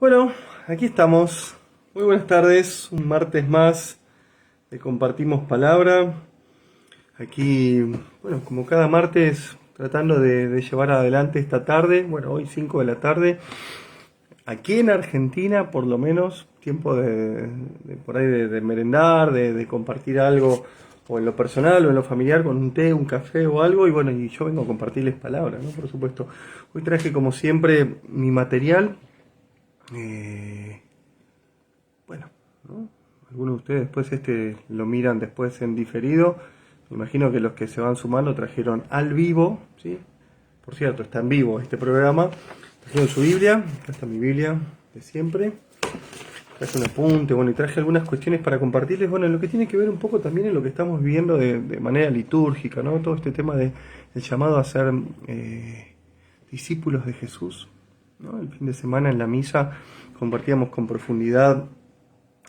Bueno, aquí estamos. Muy buenas tardes, un martes más de Compartimos Palabra. Aquí, bueno, como cada martes, tratando de llevar adelante esta tarde, bueno, hoy 5 de la tarde, aquí en Argentina, por lo menos, tiempo de por ahí de merendar, de compartir algo, o en lo personal o en lo familiar, con un té, un café o algo, y bueno, y yo vengo a compartirles palabras, ¿no? Por supuesto. Hoy traje, como siempre, mi material. Eh, Bueno, ¿no? Algunos de ustedes después lo miran después en diferido. Me imagino que los que se van sumando trajeron al vivo, ¿sí? Por cierto, está en vivo este programa. Trajeron su Biblia, acá está mi Biblia de siempre. Traje un apunte, bueno, y traje algunas cuestiones para compartirles, bueno, en lo que tiene que ver un poco también en lo que estamos viviendo de manera litúrgica, ¿no? Todo este tema del llamado a ser discípulos de Jesús, ¿no? El fin de semana en la misa compartíamos con profundidad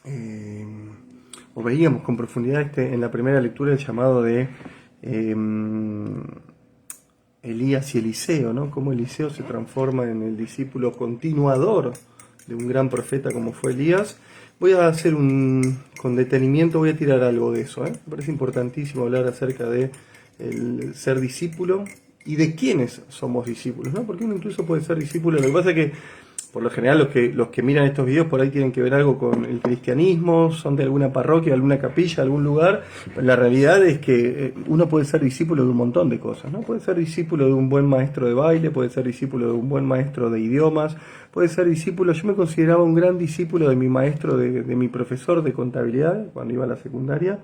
eh, o veíamos con profundidad en la primera lectura el llamado de Elías y Eliseo, ¿no? Cómo Eliseo se transforma en el discípulo continuador de un gran profeta como fue Elías. Voy a hacer con detenimiento, voy a tirar algo de eso, ¿eh? Me parece importantísimo hablar acerca de el ser discípulo y de quiénes somos discípulos, ¿no? Porque uno incluso puede ser discípulo. Lo que pasa es que por lo general los que miran estos videos por ahí tienen que ver algo con el cristianismo, son de alguna parroquia, alguna capilla, algún lugar. La realidad es que uno puede ser discípulo de un montón de cosas, ¿no? Puede ser discípulo de un buen maestro de baile, puede ser discípulo de un buen maestro de idiomas, puede ser discípulo, yo me consideraba un gran discípulo de mi maestro, de mi profesor de contabilidad cuando iba a la secundaria.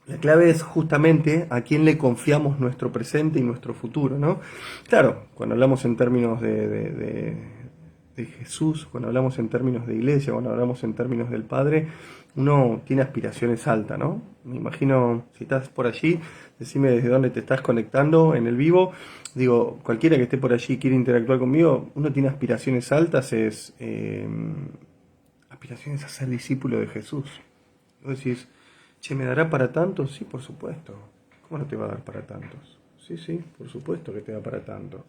La clave es justamente a quién le confiamos nuestro presente y nuestro futuro, ¿no? Claro, cuando hablamos en términos de Jesús, cuando hablamos en términos de iglesia, cuando hablamos en términos del Padre, uno tiene aspiraciones altas, ¿no? Me imagino, si estás por allí, decime desde dónde te estás conectando en el vivo. Digo, cualquiera que esté por allí y quiera interactuar conmigo, uno tiene aspiraciones altas, aspiraciones a ser discípulo de Jesús. Vos decís, che, ¿me dará para tantos? Sí, por supuesto. ¿Cómo no te va a dar para tantos? Sí, sí, por supuesto que te da para tanto.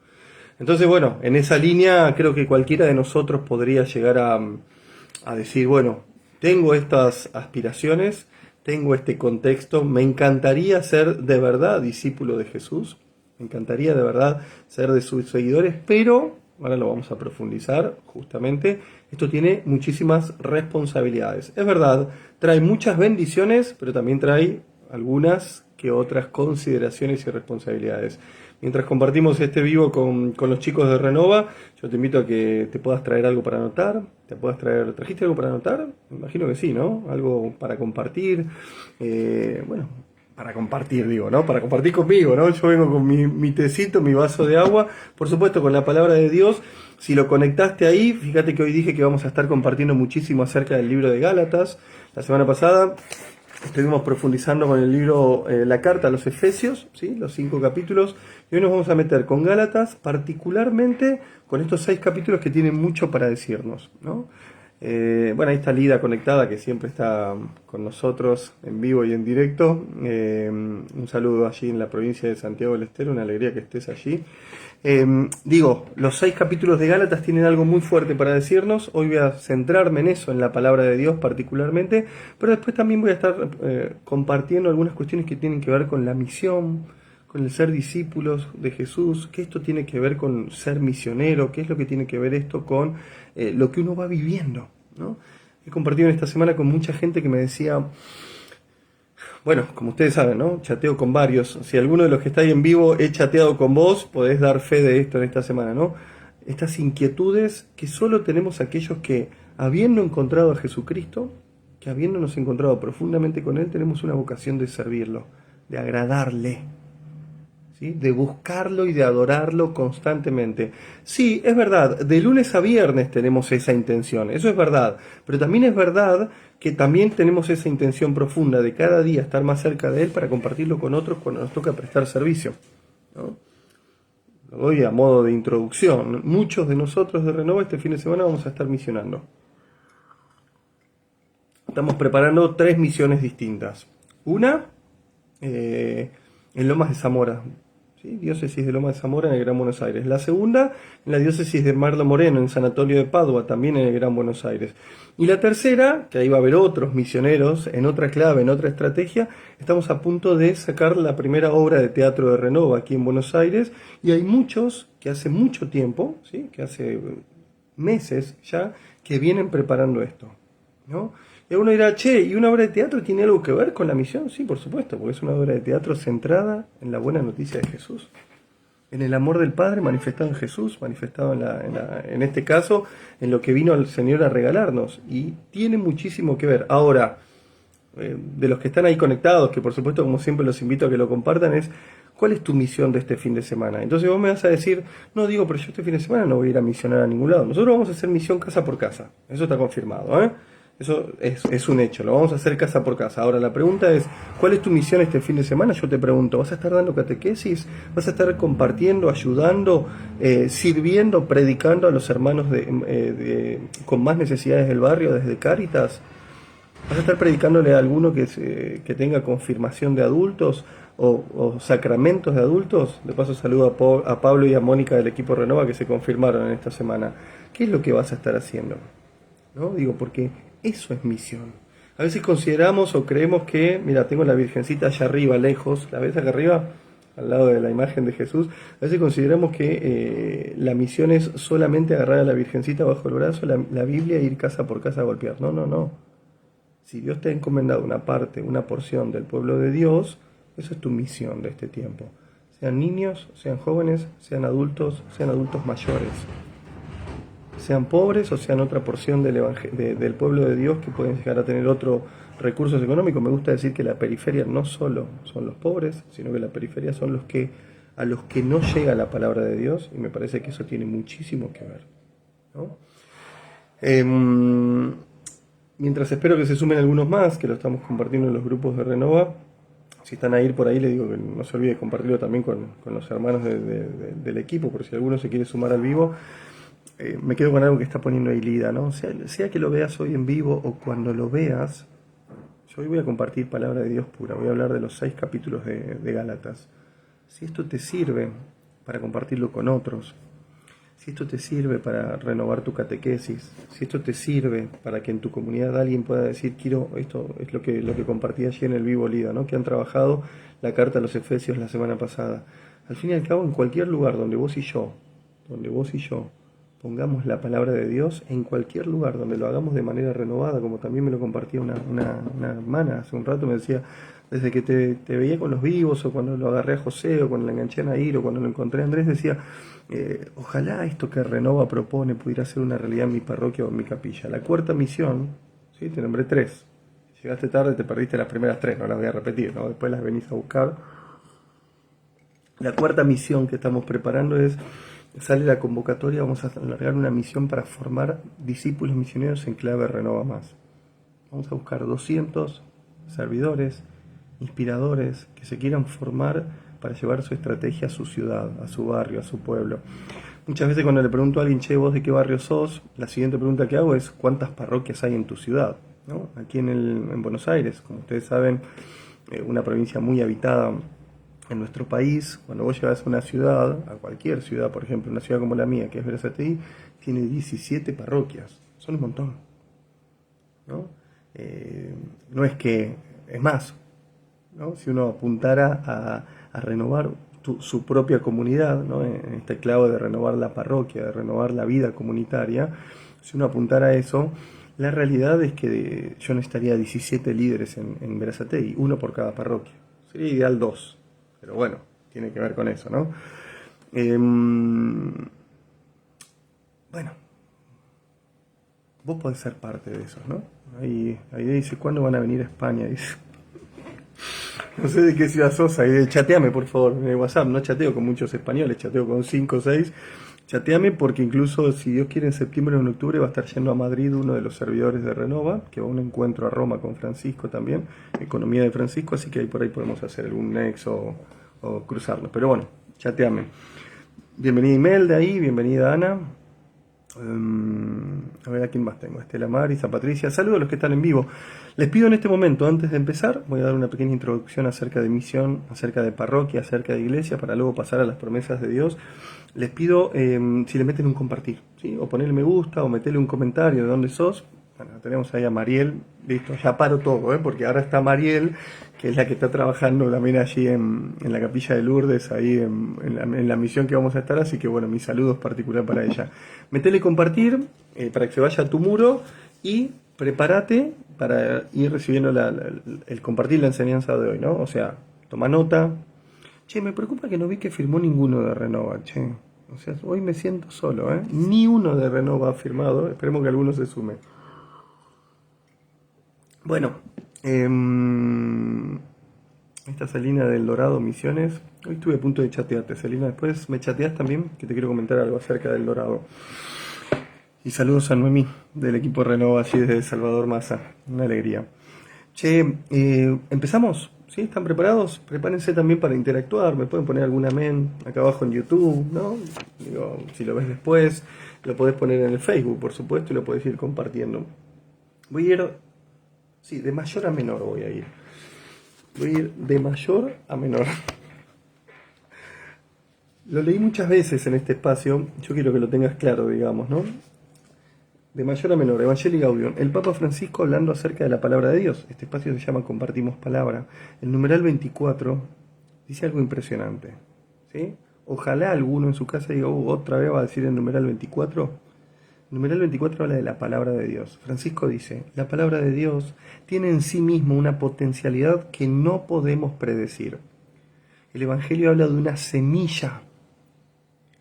Entonces, bueno, en esa línea creo que cualquiera de nosotros podría llegar a decir, bueno, tengo estas aspiraciones, tengo este contexto, me encantaría ser de verdad discípulo de Jesús, me encantaría de verdad ser de sus seguidores, pero, ahora lo vamos a profundizar justamente, esto tiene muchísimas responsabilidades. Es verdad, trae muchas bendiciones, pero también trae algunas que otras consideraciones y responsabilidades. Mientras compartimos este vivo con los chicos de Renova, yo te invito a que te puedas traer algo para anotar. ¿Trajiste algo para anotar? Me imagino que sí, ¿no? Algo para compartir. Bueno, para compartir, digo, ¿no? Para compartir conmigo, ¿no? Yo vengo con mi tecito, mi vaso de agua, por supuesto con la palabra de Dios. Si lo conectaste ahí, fíjate que hoy dije que vamos a estar compartiendo muchísimo acerca del libro de Gálatas. La semana pasada estuvimos profundizando con el libro, la carta a los Efesios, ¿sí? Los 5 capítulos, y hoy nos vamos a meter con Gálatas, particularmente con estos 6 capítulos que tienen mucho para decirnos, ¿no? Bueno, ahí está Lida conectada, que siempre está con nosotros en vivo y en directo. Un saludo allí en la provincia de Santiago del Estero, una alegría que estés allí. Digo, los 6 capítulos de Gálatas tienen algo muy fuerte para decirnos. Hoy voy a centrarme en eso, en la palabra de Dios particularmente, pero después también voy a estar compartiendo algunas cuestiones que tienen que ver con la misión, con el ser discípulos de Jesús, qué esto tiene que ver con ser misionero, qué es lo que tiene que ver esto con lo que uno va viviendo, ¿no? He compartido en esta semana con mucha gente que me decía, bueno, como ustedes saben, ¿no? Chateo con varios. Si alguno de los que está ahí en vivo he chateado con vos, podés dar fe de esto en esta semana, ¿no? Estas inquietudes que solo tenemos aquellos que, habiendo encontrado a Jesucristo, que habiéndonos encontrado profundamente con Él, tenemos una vocación de servirlo, de agradarle, ¿sí? De buscarlo y de adorarlo constantemente. Sí, es verdad, de lunes a viernes tenemos esa intención, eso es verdad, pero también es verdad que también tenemos esa intención profunda de cada día estar más cerca de Él para compartirlo con otros cuando nos toca prestar servicio, ¿no? Lo doy a modo de introducción. Muchos de nosotros de Renova este fin de semana vamos a estar misionando. Estamos preparando 3 misiones distintas. Una, en Lomas de Zamora. ¿sí? Diócesis de Loma de Zamora en el Gran Buenos Aires. La segunda, en la diócesis de Marlo Moreno, en San Antonio de Padua, también en el Gran Buenos Aires. Y la tercera, que ahí va a haber otros misioneros, en otra clave, en otra estrategia, estamos a punto de sacar la primera obra de teatro de Renova aquí en Buenos Aires, y hay muchos que hace mucho tiempo, ¿sí? Que hace meses ya, que vienen preparando esto, ¿no? Y uno dirá, che, ¿y una obra de teatro tiene algo que ver con la misión? Sí, por supuesto, porque es una obra de teatro centrada en la buena noticia de Jesús, en el amor del Padre manifestado en Jesús, manifestado en este caso, en lo que vino el Señor a regalarnos, y tiene muchísimo que ver. Ahora, de los que están ahí conectados, que por supuesto, como siempre, los invito a que lo compartan, es ¿cuál es tu misión de este fin de semana? Entonces vos me vas a decir, no, digo, pero yo este fin de semana no voy a ir a misionar a ningún lado. Nosotros vamos a hacer misión casa por casa, eso está confirmado, ¿eh? Eso es un hecho, lo vamos a hacer casa por casa. Ahora la pregunta es, ¿cuál es tu misión este fin de semana? Yo te pregunto, ¿vas a estar dando catequesis? ¿Vas a estar compartiendo, ayudando, sirviendo, predicando a los hermanos con más necesidades del barrio desde Cáritas? ¿Vas a estar predicándole a alguno que tenga confirmación de adultos o sacramentos de adultos? De paso saludo a Pablo y a Mónica del equipo Renova que se confirmaron en esta semana. ¿Qué es lo que vas a estar haciendo? ¿No? Digo, porque eso es misión. A veces consideramos o creemos que, mira, tengo la Virgencita allá arriba, lejos, ¿la ves acá arriba? Al lado de la imagen de Jesús. A veces consideramos que la misión es solamente agarrar a la Virgencita bajo el brazo, la Biblia e ir casa por casa a golpear. No, no, no. Si Dios te ha encomendado una parte, una porción del pueblo de Dios, eso es tu misión de este tiempo. Sean niños, sean jóvenes, sean adultos mayores. Sean pobres o sean otra porción del pueblo de Dios que pueden llegar a tener otros recursos económicos. Me gusta decir que la periferia no solo son los pobres, sino que la periferia son a los que no llega la palabra de Dios, y me parece que eso tiene muchísimo que ver, ¿no? Mientras espero que se sumen algunos más, que lo estamos compartiendo en los grupos de Renova. Si están a ir por ahí, les digo que no se olvide de compartirlo también con los hermanos del equipo, por si alguno se quiere sumar al vivo. Me quedo con algo que está poniendo ahí Lida, ¿no? Sea que lo veas hoy en vivo o cuando lo veas, yo hoy voy a compartir palabra de Dios pura, voy a hablar de los 6 capítulos de Gálatas. Si esto te sirve para compartirlo con otros, si esto te sirve para renovar tu catequesis, si esto te sirve para que en tu comunidad alguien pueda decir, quiero, esto es lo que compartí allí en el vivo Lida, ¿no? Que han trabajado la carta a los Efesios la semana pasada. Al fin y al cabo, en cualquier lugar donde vos y yo pongamos la palabra de Dios, en cualquier lugar donde lo hagamos de manera renovada, como también me lo compartía una hermana hace un rato, me decía, desde que te veía con los vivos, o cuando lo agarré a José, o cuando lo enganché a Nair, o cuando lo encontré a Andrés, decía, ojalá esto que Renova propone pudiera ser una realidad en mi parroquia o en mi capilla. La cuarta misión, ¿sí? Te nombré 3. Llegaste tarde, te perdiste las primeras 3, no las voy a repetir, ¿no? Después las venís a buscar. La cuarta misión que estamos preparando sale la convocatoria, vamos a largar una misión para formar discípulos misioneros en clave Renova Más. Vamos a buscar 200 servidores, inspiradores, que se quieran formar para llevar su estrategia a su ciudad, a su barrio, a su pueblo. Muchas veces cuando le pregunto a alguien, che, ¿vos de qué barrio sos? La siguiente pregunta que hago es, ¿cuántas parroquias hay en tu ciudad? ¿No? Aquí en Buenos Aires, como ustedes saben, una provincia muy habitada en nuestro país. Cuando vos llegas a una ciudad, a cualquier ciudad, por ejemplo, una ciudad como la mía, que es Berazategui, tiene 17 parroquias. Son un montón, ¿no? No es que, es más, ¿no? Si uno apuntara a renovar su propia comunidad, ¿no? En este clavo de renovar la parroquia, de renovar la vida comunitaria, si uno apuntara a eso, la realidad es que yo necesitaría 17 líderes en Berazategui, uno por cada parroquia. Sería ideal 2. Pero bueno, tiene que ver con eso, ¿no? Bueno, vos podés ser parte de eso, ¿no? Ahí dice, ¿cuándo van a venir a España? Dice. No sé de qué ciudad sos, ahí chateame por favor en el WhatsApp. No chateo con muchos españoles, chateo con 5 o 6. Chateame porque incluso si Dios quiere en septiembre o en octubre va a estar yendo a Madrid uno de los servidores de Renova, que va a un encuentro a Roma con Francisco también, Economía de Francisco, así que ahí por ahí podemos hacer algún nexo o cruzarlo. Pero bueno, chateame. Bienvenida Imelda ahí, bienvenida Ana. A ver, ¿a quién más tengo? Estela Marisa, Patricia. Saludos a los que están en vivo. Les pido en este momento, antes de empezar, voy a dar una pequeña introducción acerca de misión, acerca de parroquia, acerca de iglesia, para luego pasar a las promesas de Dios. Les pido si le meten un compartir, ¿sí? O ponerle me gusta, o meterle un comentario de dónde sos. Bueno, tenemos ahí a Mariel. Listo, ya paro todo, porque ahora está Mariel, que es la que está trabajando también allí en la capilla de Lourdes, ahí en la misión que vamos a estar, así que bueno, mis saludos particular para ella. Metele compartir para que se vaya a tu muro y prepárate para ir recibiendo el compartir la enseñanza de hoy, ¿no? O sea, toma nota. Che, me preocupa que no vi que firmó ninguno de Renova, che. O sea, hoy me siento solo, ¿eh? Ni uno de Renova ha firmado, esperemos que alguno se sume. Bueno, esta Celina del Dorado Misiones. Hoy estuve a punto de chatearte, Celina. Después me chateás también, que te quiero comentar algo acerca del Dorado. Y saludos a Noemí, del equipo Renova, allí desde Salvador Maza. Una alegría. Che, ¿empezamos? ¿Sí? ¿Están preparados? Prepárense también para interactuar. Me pueden poner algún amén acá abajo en YouTube, ¿no? Digo, si lo ves después, lo podés poner en el Facebook, por supuesto, y lo podés ir compartiendo. Voy a ir... Sí, de mayor a menor voy a ir. Voy a ir de mayor a menor. Lo leí muchas veces en este espacio, yo quiero que lo tengas claro, digamos, ¿no? De mayor a menor, Evangelii Gaudium. El Papa Francisco hablando acerca de la palabra de Dios. Este espacio se llama Compartimos Palabra. El numeral 24 dice algo impresionante, ¿sí? Ojalá alguno en su casa diga, otra vez va a decir el numeral 24. El numeral 24 habla de la palabra de Dios. Francisco dice, la palabra de Dios tiene en sí mismo una potencialidad que no podemos predecir. El Evangelio habla de una semilla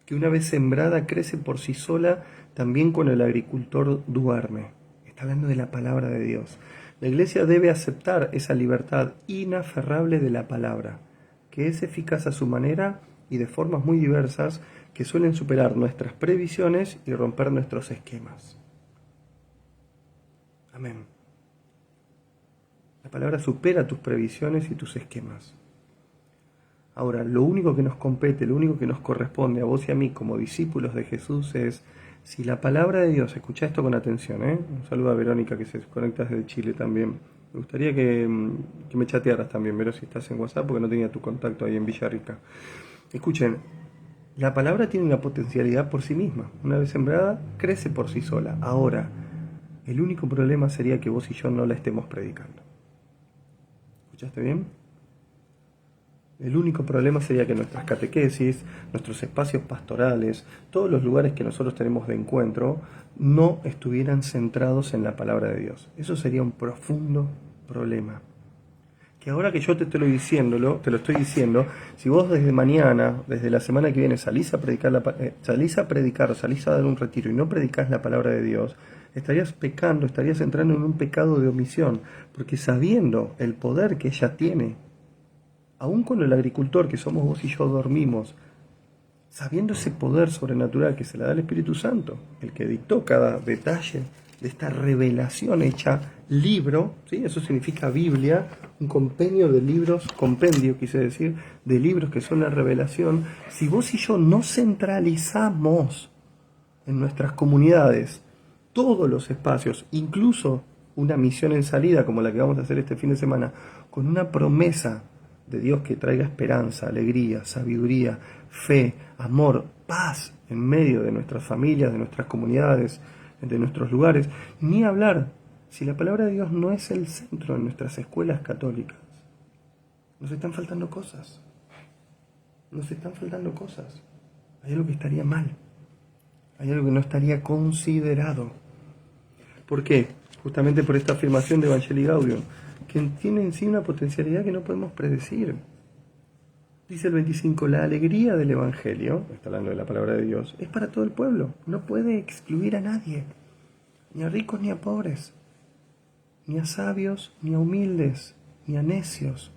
que una vez sembrada crece por sí sola también cuando el agricultor duerme. Está hablando de la palabra de Dios. La Iglesia debe aceptar esa libertad inaferrable de la palabra, que es eficaz a su manera y de formas muy diversas que suelen superar nuestras previsiones y romper nuestros esquemas. Amén. La palabra supera tus previsiones y tus esquemas. Ahora, lo único que nos compete, lo único que nos corresponde a vos y a mí como discípulos de Jesús es, si la palabra de Dios, escucha esto con atención, un saludo a Verónica que se conecta desde Chile también. Me gustaría que me chatearas también, Vero, si estás en WhatsApp, porque no tenía tu contacto ahí en Villarrica. Escuchen, la palabra tiene una potencialidad por sí misma. Una vez sembrada, crece por sí sola. Ahora, el único problema sería que vos y yo no la estemos predicando. ¿Escuchaste bien? El único problema sería que nuestras catequesis, nuestros espacios pastorales, todos los lugares que nosotros tenemos de encuentro, no estuvieran centrados en la palabra de Dios. Eso sería un profundo problema. Que ahora que yo te lo estoy diciendo, si vos desde mañana, desde la semana que viene, salís a predicar, salís a dar un retiro y no predicás la palabra de Dios, estarías pecando, estarías entrando en un pecado de omisión, porque sabiendo el poder que ella tiene, aún con el agricultor que somos vos y yo dormimos, sabiendo ese poder sobrenatural que se le da al Espíritu Santo, el que dictó cada detalle de esta revelación hecha libro, ¿sí? Eso significa Biblia, un compendio de libros, compendio quise decir, de libros que son la revelación. Si vos y yo no centralizamos en nuestras comunidades todos los espacios, incluso una misión en salida como la que vamos a hacer este fin de semana, con una promesa de Dios que traiga esperanza, alegría, sabiduría, fe, amor, paz en medio de nuestras familias, de nuestras comunidades, de nuestros lugares, ni hablar si la palabra de Dios no es el centro en nuestras escuelas católicas. Nos están faltando cosas. Nos están faltando cosas. Hay algo que estaría mal. Hay algo que no estaría considerado. ¿Por qué? Justamente por esta afirmación de Evangelii Gaudium, que tiene en sí una potencialidad que no podemos predecir. Dice el 25, la alegría del Evangelio, está hablando de la palabra de Dios, es para todo el pueblo. No puede excluir a nadie, ni a ricos ni a pobres, ni a sabios ni a humildes, ni a necios,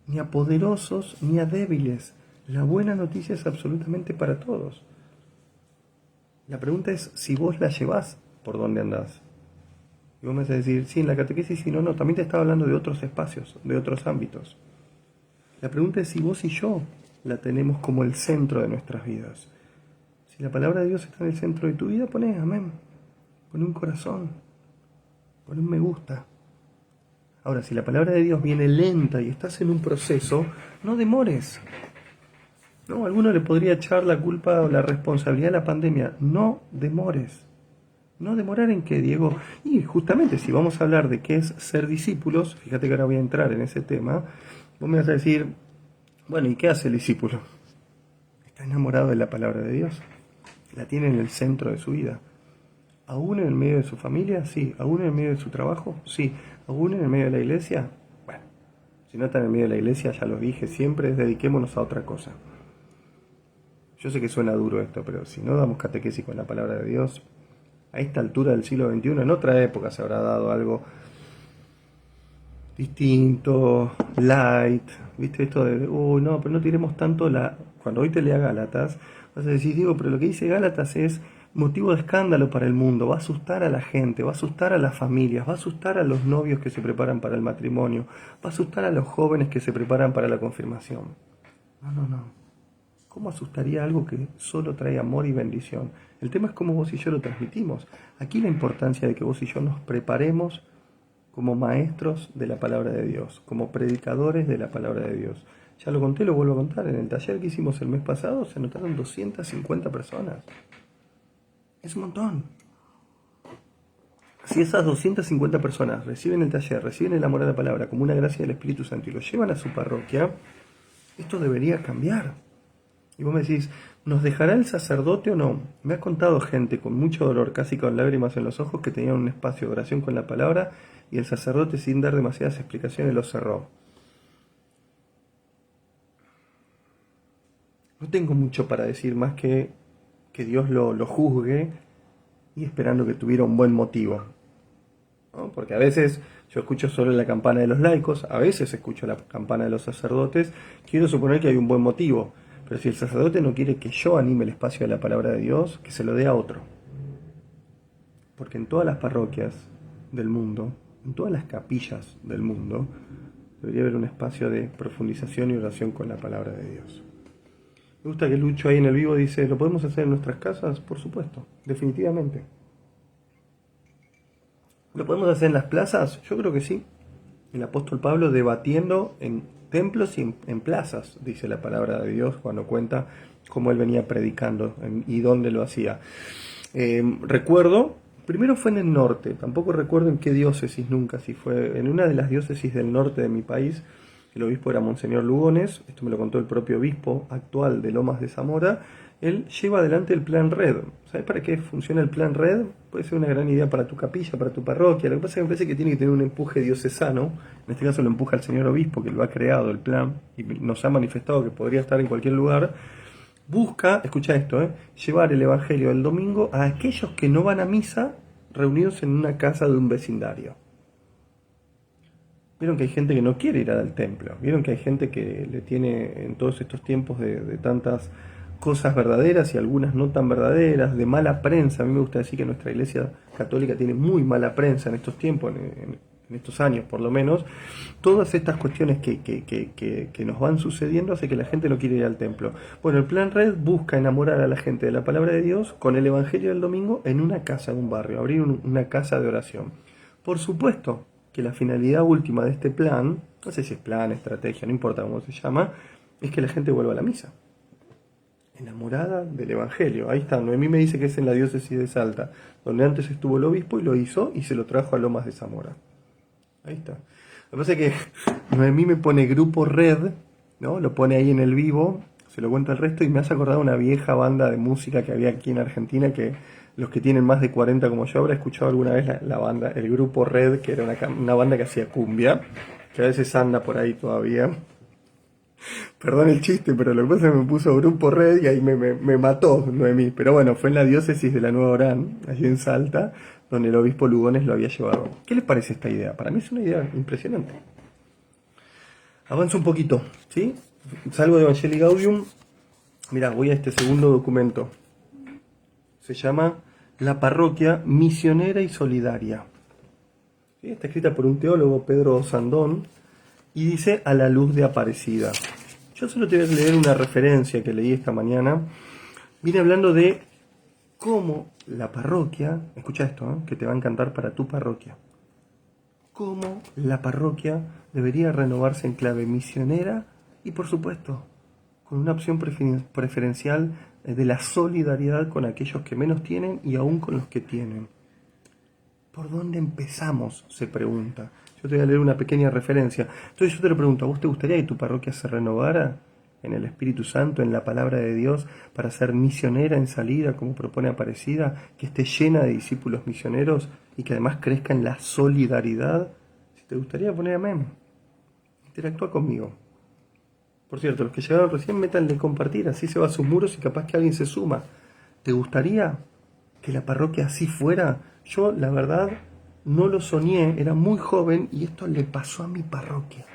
ni a poderosos ni a débiles. La buena noticia es absolutamente para todos. La pregunta es si vos la llevás por donde andás. Y vos me vas a decir, sí, en la catequesis, sí, no, también te estaba hablando de otros espacios, de otros ámbitos. La pregunta es si vos y yo la tenemos como el centro de nuestras vidas. Si la palabra de Dios está en el centro de tu vida, poné amén, poné un corazón, poné un me gusta. Ahora, si la palabra de Dios viene lenta y estás en un proceso, no demores. No, alguno le podría echar la culpa o la responsabilidad a la pandemia. No demores. No demorar en qué, Diego. Y justamente si vamos a hablar de qué es ser discípulos, fíjate que ahora voy a entrar en ese tema, vos me vas a decir, bueno, ¿y qué hace el discípulo? Está enamorado de la palabra de Dios. La tiene en el centro de su vida. ¿Aún en el medio de su familia? Sí. ¿Aún en el medio de su trabajo? Sí. ¿Aún en el medio de la iglesia? Bueno, si no está en el medio de la iglesia, ya lo dije, siempre dediquémonos a otra cosa. Yo sé que suena duro esto, pero si no damos catequesis con la palabra de Dios, a esta altura del siglo XXI, en otra época se habrá dado algo distinto, light, ¿viste? Esto de, uy, no, pero no tiremos tanto la... Cuando hoy te lea Gálatas, vas a decir, digo, pero lo que dice Gálatas es motivo de escándalo para el mundo, va a asustar a la gente, va a asustar a las familias, va a asustar a los novios que se preparan para el matrimonio, va a asustar a los jóvenes que se preparan para la confirmación. No. ¿Cómo asustaría algo que solo trae amor y bendición? El tema es cómo vos y yo lo transmitimos. Aquí la importancia de que vos y yo nos preparemos como maestros de la palabra de Dios, como predicadores de la palabra de Dios. Ya lo conté, lo vuelvo a contar. En el taller que hicimos el mes pasado se anotaron 250 personas. Es un montón. Si esas 250 personas reciben el taller, reciben el amor a la palabra como una gracia del Espíritu Santo y lo llevan a su parroquia, esto debería cambiar. Y vos me decís, ¿nos dejará el sacerdote o no? Me ha contado gente con mucho dolor, casi con lágrimas en los ojos, que tenían un espacio de oración con la palabra y el sacerdote, sin dar demasiadas explicaciones, lo cerró. No tengo mucho para decir más que Dios lo juzgue y esperando que tuviera un buen motivo, ¿no? Porque a veces yo escucho solo la campana de los laicos, a veces escucho la campana de los sacerdotes, quiero suponer que hay un buen motivo. Pero si el sacerdote no quiere que yo anime el espacio de la palabra de Dios, que se lo dé a otro. Porque en todas las parroquias del mundo, en todas las capillas del mundo, debería haber un espacio de profundización y oración con la palabra de Dios. Me gusta que Lucho ahí en el vivo dice, ¿lo podemos hacer en nuestras casas? Por supuesto, definitivamente. ¿Lo podemos hacer en las plazas? Yo creo que sí. El apóstol Pablo debatiendo en templos y en plazas, dice la palabra de Dios cuando cuenta cómo él venía predicando y dónde lo hacía. Recuerdo, primero fue en el norte, tampoco recuerdo en qué diócesis nunca, si fue en una de las diócesis del norte de mi país. El obispo era Monseñor Lugones, esto me lo contó el propio obispo actual de Lomas de Zamora. Él lleva adelante el plan RED. ¿Sabes para qué funciona el plan RED? Puede ser una gran idea para tu capilla, para tu parroquia. Lo que pasa es que me parece que tiene que tener un empuje diocesano. En este caso lo empuja el señor obispo, que lo ha creado el plan y nos ha manifestado que podría estar en cualquier lugar. Busca, escucha esto, llevar el evangelio del domingo a aquellos que no van a misa reunidos en una casa de un vecindario. Vieron que hay gente que no quiere ir al templo. Vieron que hay gente que le tiene en todos estos tiempos de tantas cosas verdaderas y algunas no tan verdaderas, de mala prensa. A mí me gusta decir que nuestra iglesia católica tiene muy mala prensa en estos tiempos, en estos años por lo menos. Todas estas cuestiones que nos van sucediendo hace que la gente no quiere ir al templo. Bueno, el plan RED busca enamorar a la gente de la palabra de Dios con el evangelio del domingo en una casa, en un barrio, abrir una casa de oración. Por supuesto que la finalidad última de este plan, no sé si es plan, estrategia, no importa cómo se llama, es que la gente vuelva a la misa. Enamorada del evangelio. Ahí está, Noemí me dice que es en la diócesis de Salta, donde antes estuvo el obispo y lo hizo y se lo trajo a Lomas de Zamora. Ahí está. Lo que pasa es que Noemí me pone grupo Red, ¿no? Lo pone ahí en el vivo, se lo cuenta el resto y me hace acordar una vieja banda de música que había aquí en Argentina, que los que tienen más de 40 como yo habrán escuchado alguna vez la banda, el grupo Red, que era una banda que hacía cumbia, que a veces anda por ahí todavía. Perdón el chiste, pero lo que pasa es que me puso grupo Red y ahí me mató Noemí. Pero bueno, fue en la diócesis de la Nueva Orán, allí en Salta, donde el obispo Lugones lo había llevado. ¿Qué les parece esta idea? Para mí es una idea impresionante. Avanzo un poquito, ¿sí? Salgo de Evangelii Gaudium. Mirá, voy a este segundo documento. Se llama La Parroquia Misionera y Solidaria. ¿Sí? Está escrita por un teólogo, Pedro Sandón, y dice a la luz de Aparecida. Yo solo te voy a leer una referencia que leí esta mañana. Viene hablando de cómo la parroquia, escucha esto, que te va a encantar para tu parroquia, cómo la parroquia debería renovarse en clave misionera y, por supuesto, con una opción preferencial de la solidaridad con aquellos que menos tienen y aún con los que tienen. ¿Por dónde empezamos?, se pregunta. Yo te voy a leer una pequeña referencia. Entonces yo te lo pregunto, ¿a vos te gustaría que tu parroquia se renovara en el Espíritu Santo, en la palabra de Dios, para ser misionera en salida, como propone Aparecida, que esté llena de discípulos misioneros y que además crezca en la solidaridad? Si te gustaría, poner amén. Interactúa conmigo. Por cierto, los que llegaron recién, métanle compartir, así se va a sus muros y capaz que alguien se suma. ¿Te gustaría que la parroquia así fuera? Yo, la verdad, no lo soñé, era muy joven y esto le pasó a mi parroquia.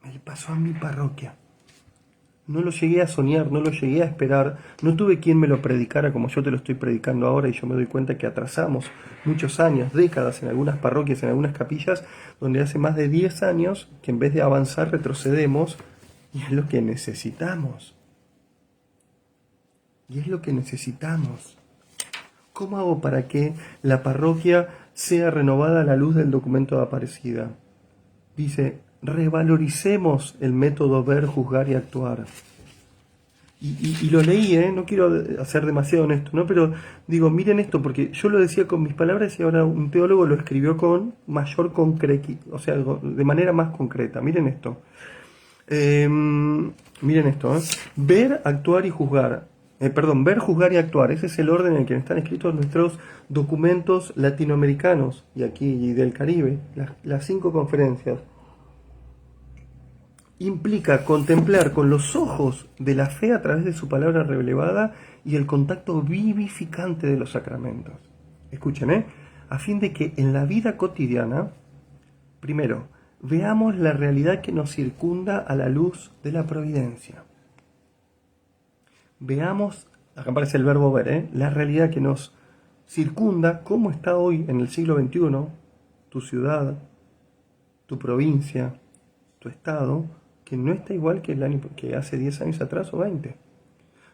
Me le pasó a mi parroquia. No lo llegué a soñar, no lo llegué a esperar, no tuve quien me lo predicara como yo te lo estoy predicando ahora, y yo me doy cuenta que atrasamos muchos años, décadas en algunas parroquias, en algunas capillas, donde hace más de 10 años que en vez de avanzar retrocedemos, y es lo que necesitamos. Y es lo que necesitamos. ¿Cómo hago para que la parroquia sea renovada a la luz del documento de Aparecida? Dice, revaloricemos el método ver, juzgar y actuar. Y lo leí, no quiero hacer demasiado honesto, ¿no? Pero digo, miren esto, porque yo lo decía con mis palabras y ahora un teólogo lo escribió con mayor concreto, o sea, de manera más concreta. Miren esto. Miren esto, ver, actuar y juzgar. Ver, juzgar y actuar. Ese es el orden en el que están escritos nuestros documentos latinoamericanos y aquí y del Caribe, las 5 conferencias. Implica contemplar con los ojos de la fe a través de su palabra revelada y el contacto vivificante de los sacramentos. Escuchen, a fin de que en la vida cotidiana, primero, veamos la realidad que nos circunda a la luz de la providencia. Veamos, acá aparece el verbo ver, la realidad que nos circunda, cómo está hoy en el siglo XXI, tu ciudad, tu provincia, tu estado, que no está igual que hace 10 años atrás o 20.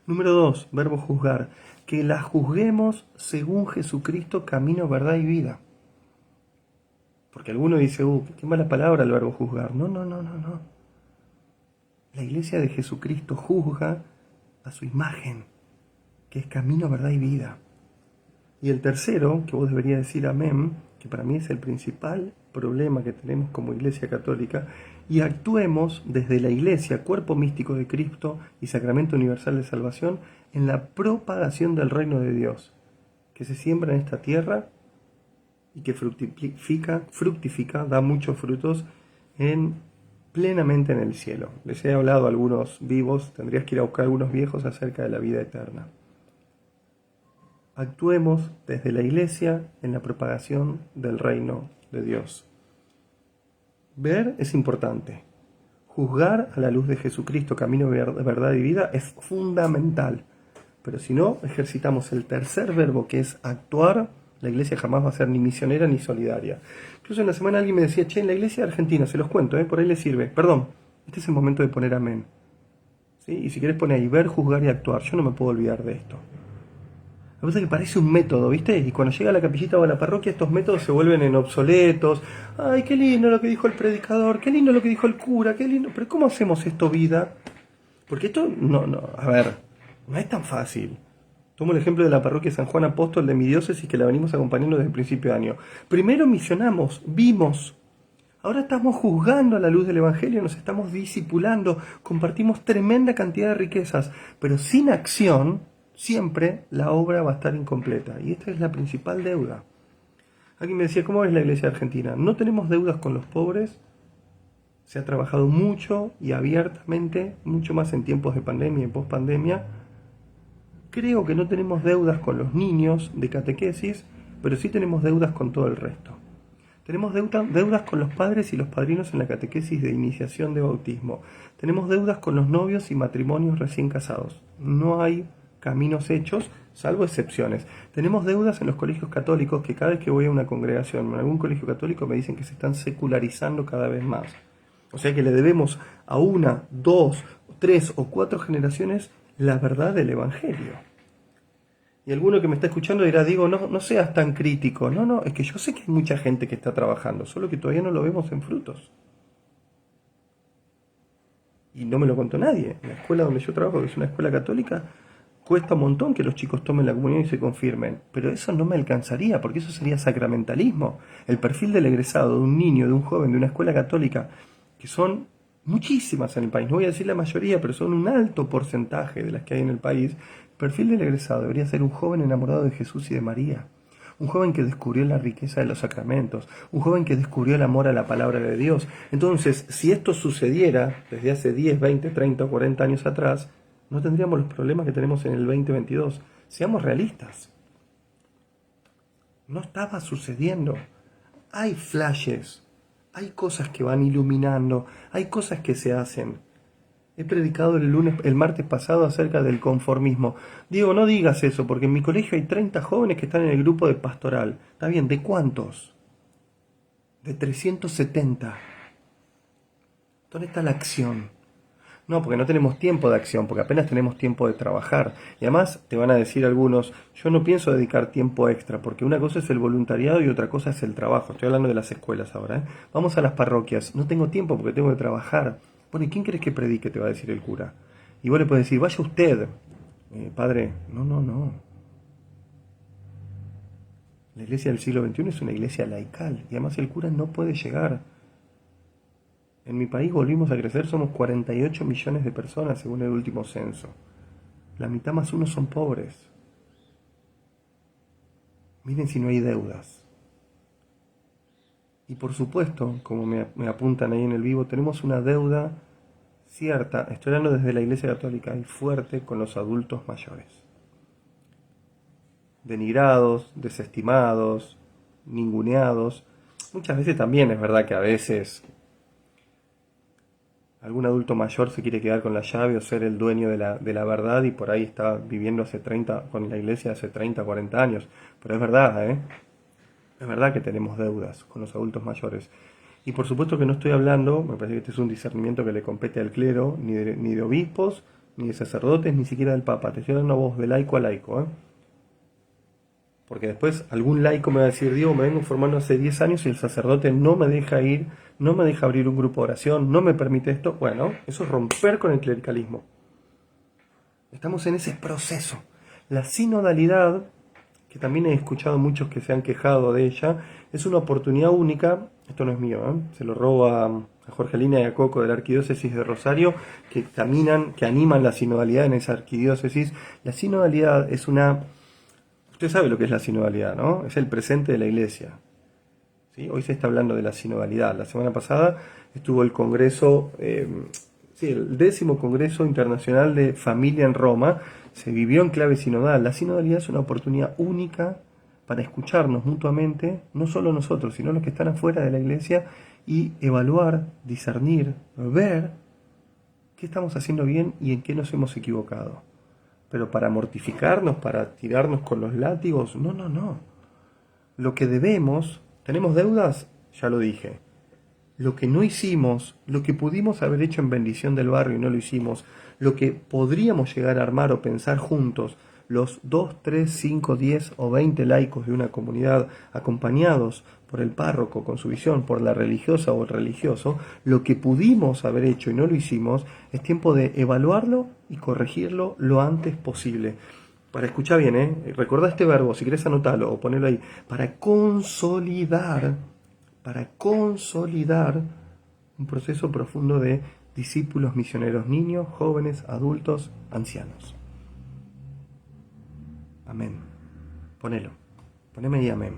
Número 2, verbo juzgar, que la juzguemos según Jesucristo, camino, verdad y vida. Porque alguno dice, qué mala palabra el verbo juzgar. No. La iglesia de Jesucristo juzga a su imagen, que es camino, verdad y vida. Y el tercero, que vos deberías decir amén, que para mí es el principal problema que tenemos como iglesia católica, y actuemos desde la iglesia, cuerpo místico de Cristo y sacramento universal de salvación, en la propagación del reino de Dios, que se siembra en esta tierra y que fructifica, da muchos frutos plenamente en el cielo. Les he hablado a algunos vivos, tendrías que ir a buscar a algunos viejos acerca de la vida eterna. Actuemos desde la iglesia en la propagación del reino de Dios. Ver es importante. Juzgar a la luz de Jesucristo, camino, verdad y vida, es fundamental. Pero si no ejercitamos el tercer verbo, que es actuar, la iglesia jamás va a ser ni misionera ni solidaria. Incluso en la semana alguien me decía, en la iglesia argentina, se los cuento, por ahí les sirve. Perdón, este es el momento de poner amén. ¿Sí? Y si querés poner ahí, ver, juzgar y actuar. Yo no me puedo olvidar de esto. Lo que pasa es que parece un método, ¿viste? Y cuando llega a la capillita o a la parroquia, estos métodos se vuelven en obsoletos. ¡Ay, qué lindo lo que dijo el predicador! ¡Qué lindo lo que dijo el cura! ¡Qué lindo! Pero ¿cómo hacemos esto vida? Porque esto, no es tan fácil. Tomo el ejemplo de la parroquia San Juan Apóstol de mi diócesis, que la venimos acompañando desde el principio de año. Primero misionamos, vimos. Ahora estamos juzgando a la luz del Evangelio, nos estamos discipulando, compartimos tremenda cantidad de riquezas, pero sin acción, siempre la obra va a estar incompleta. Y esta es la principal deuda. Alguien me decía, ¿cómo es la iglesia argentina? No tenemos deudas con los pobres. Se ha trabajado mucho y abiertamente, mucho más en tiempos de pandemia y pospandemia. Creo que no tenemos deudas con los niños de catequesis, pero sí tenemos deudas con todo el resto. Tenemos deudas con los padres y los padrinos en la catequesis de iniciación de bautismo. Tenemos deudas con los novios y matrimonios recién casados. No hay caminos hechos, salvo excepciones. Tenemos deudas en los colegios católicos, que cada vez que voy a una congregación en algún colegio católico me dicen que se están secularizando cada vez más. O sea que le debemos a 1, 2, 3 o 4 generaciones la verdad del Evangelio. Y alguno que me está escuchando dirá, digo, no, no seas tan crítico. No, no, es que yo sé que hay mucha gente que está trabajando, solo que todavía no lo vemos en frutos. Y no me lo contó nadie. En la escuela donde yo trabajo, que es una escuela católica, cuesta un montón que los chicos tomen la comunión y se confirmen. Pero eso no me alcanzaría, porque eso sería sacramentalismo. El perfil del egresado, de un niño, de un joven, de una escuela católica, que son muchísimas en el país, no voy a decir la mayoría, pero son un alto porcentaje de las que hay en el país. El perfil del egresado debería ser un joven enamorado de Jesús y de María. Un joven que descubrió la riqueza de los sacramentos, un joven que descubrió el amor a la palabra de Dios. Entonces, si esto sucediera desde hace 10, 20, 30 o 40 años atrás, no tendríamos los problemas que tenemos en el 2022. Seamos realistas. No estaba sucediendo. Hay flashes, hay cosas que van iluminando, hay cosas que se hacen. He predicado el martes pasado acerca del conformismo. Digo, no digas eso, porque en mi colegio hay 30 jóvenes que están en el grupo de pastoral. ¿Está bien? ¿De cuántos? De 370. ¿Dónde está la acción? No, porque no tenemos tiempo de acción, porque apenas tenemos tiempo de trabajar. Y además te van a decir algunos, yo no pienso dedicar tiempo extra, porque una cosa es el voluntariado y otra cosa es el trabajo. Estoy hablando de las escuelas ahora, ¿eh? Vamos a las parroquias. No tengo tiempo porque tengo que trabajar. Bueno, ¿y quién crees que predique? Te va a decir el cura. Y vos le puedes decir, vaya usted. Padre, no, no, no. La iglesia del siglo XXI es una iglesia laical y además el cura no puede llegar. En mi país volvimos a crecer, somos 48 millones de personas según el último censo. La mitad más uno son pobres. Miren si no hay deudas. Y por supuesto, como me apuntan ahí en el vivo, tenemos una deuda cierta, estoy hablando desde la Iglesia Católica, y fuerte con los adultos mayores. Denigrados, desestimados, ninguneados. Muchas veces también es verdad que a veces algún adulto mayor se quiere quedar con la llave o ser el dueño de la verdad y por ahí está viviendo con la iglesia hace 30, 40 años. Pero es verdad, es verdad que tenemos deudas con los adultos mayores. Y por supuesto que no estoy hablando, me parece que este es un discernimiento que le compete al clero, ni de obispos, ni de sacerdotes, ni siquiera del Papa. Te estoy hablando a vos, de laico a laico, Porque después algún laico me va a decir, Diego, me vengo formando hace 10 años y el sacerdote no me deja ir, no me deja abrir un grupo de oración, no me permite esto. Bueno, eso es romper con el clericalismo. Estamos en ese proceso. La sinodalidad, que también he escuchado muchos que se han quejado de ella, es una oportunidad única, esto no es mío, se lo robo a Jorgelina y a Coco de la Arquidiócesis de Rosario, que animan la sinodalidad en esa arquidiócesis. La sinodalidad es usted sabe lo que es la sinodalidad, ¿no? Es el presente de la iglesia. ¿Sí? Hoy se está hablando de la sinodalidad. La semana pasada estuvo el Congreso, el 10º Congreso Internacional de Familia en Roma, se vivió en clave sinodal. La sinodalidad es una oportunidad única para escucharnos mutuamente, no solo nosotros, sino los que están afuera de la iglesia, y evaluar, discernir, ver qué estamos haciendo bien y en qué nos hemos equivocado. Pero para mortificarnos, para tirarnos con los látigos, no, no, no. Lo que debemos, ¿tenemos deudas? Ya lo dije. Lo que no hicimos, lo que pudimos haber hecho en bendición del barrio y no lo hicimos, lo que podríamos llegar a armar o pensar juntos, los 2, 3, 5, 10 o 20 laicos de una comunidad acompañados por el párroco con su visión, por la religiosa o el religioso, lo que pudimos haber hecho y no lo hicimos, es tiempo de evaluarlo y corregirlo lo antes posible. Para escuchar bien, recordá este verbo, si querés anotarlo o ponerlo ahí, para consolidar un proceso profundo de discípulos misioneros, niños, jóvenes, adultos, ancianos. Amén. Poneme ahí amén.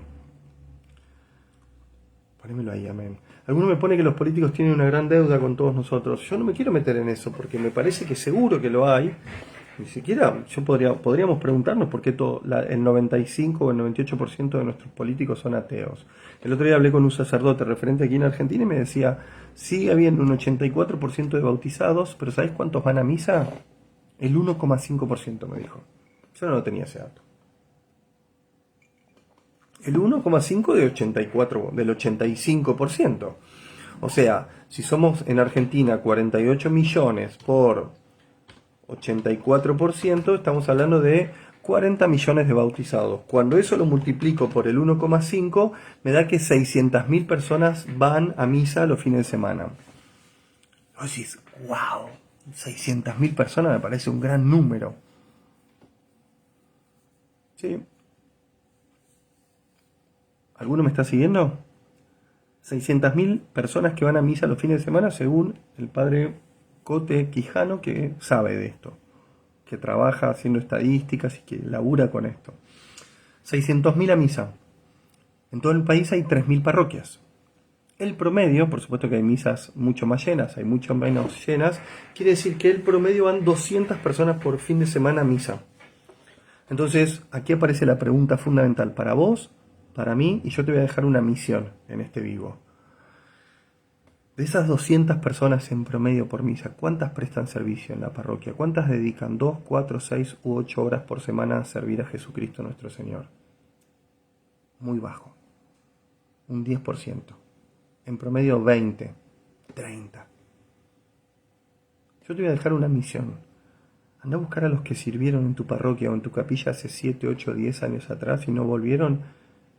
Ponémelo ahí, amén. Alguno me pone que los políticos tienen una gran deuda con todos nosotros. Yo no me quiero meter en eso, porque me parece que seguro que lo hay. Ni siquiera podríamos preguntarnos por qué el 95 o el 98% de nuestros políticos son ateos. El otro día hablé con un sacerdote referente aquí en Argentina y me decía, sigue habiendo un 84% de bautizados, pero ¿sabés cuántos van a misa? El 1,5% me dijo. Yo no tenía ese dato. El 1,5 del 85%. O sea, si somos en Argentina 48 millones por 84%, estamos hablando de 40 millones de bautizados. Cuando eso lo multiplico por el 1,5, me da que 600.000 personas van a misa los fines de semana. Vos decís, wow, 600.000 personas me parece un gran número. ¿Sí? ¿Alguno me está siguiendo? 600.000 personas que van a misa los fines de semana, según el padre Cote Quijano, que sabe de esto, que trabaja haciendo estadísticas y que labura con esto. 600.000 a misa. En todo el país hay 3.000 parroquias. El promedio, por supuesto que hay misas mucho más llenas, hay mucho menos llenas, quiere decir que el promedio van 200 personas por fin de semana a misa. Entonces, aquí aparece la pregunta fundamental para vos, para mí, y yo te voy a dejar una misión en este vivo. De esas 200 personas en promedio por misa, ¿cuántas prestan servicio en la parroquia? ¿Cuántas dedican 2, 4, 6 u 8 horas por semana a servir a Jesucristo nuestro Señor? Muy bajo. Un 10%. En promedio 20, 30. Yo te voy a dejar una misión. Anda a buscar a los que sirvieron en tu parroquia o en tu capilla hace 7, 8, 10 años atrás y no volvieron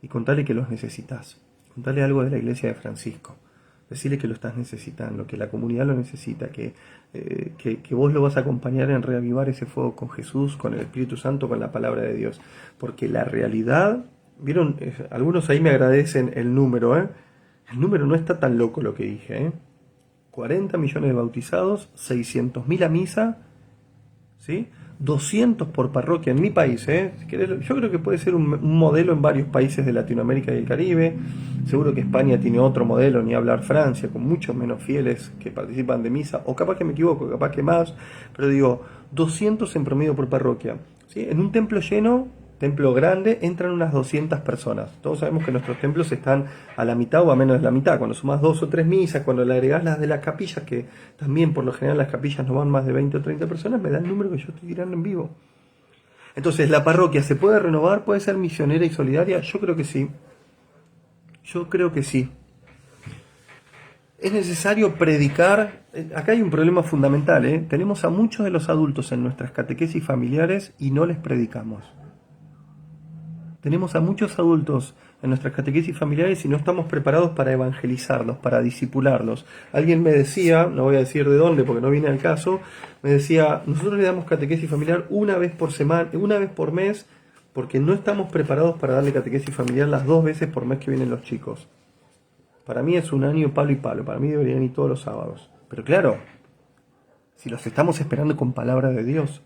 y contale que los necesitas. Contale algo de la iglesia de Francisco. Decirle que lo estás necesitando, que la comunidad lo necesita, que vos lo vas a acompañar en reavivar ese fuego con Jesús, con el Espíritu Santo, con la palabra de Dios. Porque la realidad, vieron, algunos ahí me agradecen el número, ¿eh? El número no está tan loco lo que dije, ¿eh? 40 millones de bautizados, 600.000 a misa, ¿sí? 200 por parroquia en mi país, ¿eh? Si querés, yo creo que puede ser un modelo en varios países de Latinoamérica y el Caribe. Seguro que España tiene otro modelo, ni hablar Francia, con muchos menos fieles que participan de misa, o capaz que me equivoco, capaz que más, pero digo, 200 en promedio por parroquia, ¿sí? En un templo lleno, templo grande, entran unas 200 personas. Todos sabemos que nuestros templos están a la mitad o a menos de la mitad. Cuando sumas 2 o 3 misas, cuando le agregás las de las capillas, que también por lo general las capillas no van más de 20 o 30 personas, me da el número que yo estoy tirando en vivo. Entonces, ¿la parroquia se puede renovar? ¿Puede ser misionera y solidaria? Yo creo que sí. Yo creo que sí. Es necesario predicar. Acá hay un problema fundamental, ¿eh? Tenemos a muchos de los adultos en nuestras catequesis familiares y no les predicamos. Tenemos a muchos adultos en nuestras catequesis familiares y no estamos preparados para evangelizarlos, para discipularlos. Alguien me decía, no voy a decir de dónde porque no viene al caso, me decía, nosotros le damos catequesis familiar una vez por semana, una vez por mes, porque no estamos preparados para darle catequesis familiar las 2 veces por mes que vienen los chicos. Para mí es un año palo y palo, para mí deberían ir todos los sábados. Pero claro, si los estamos esperando con palabra de Dios,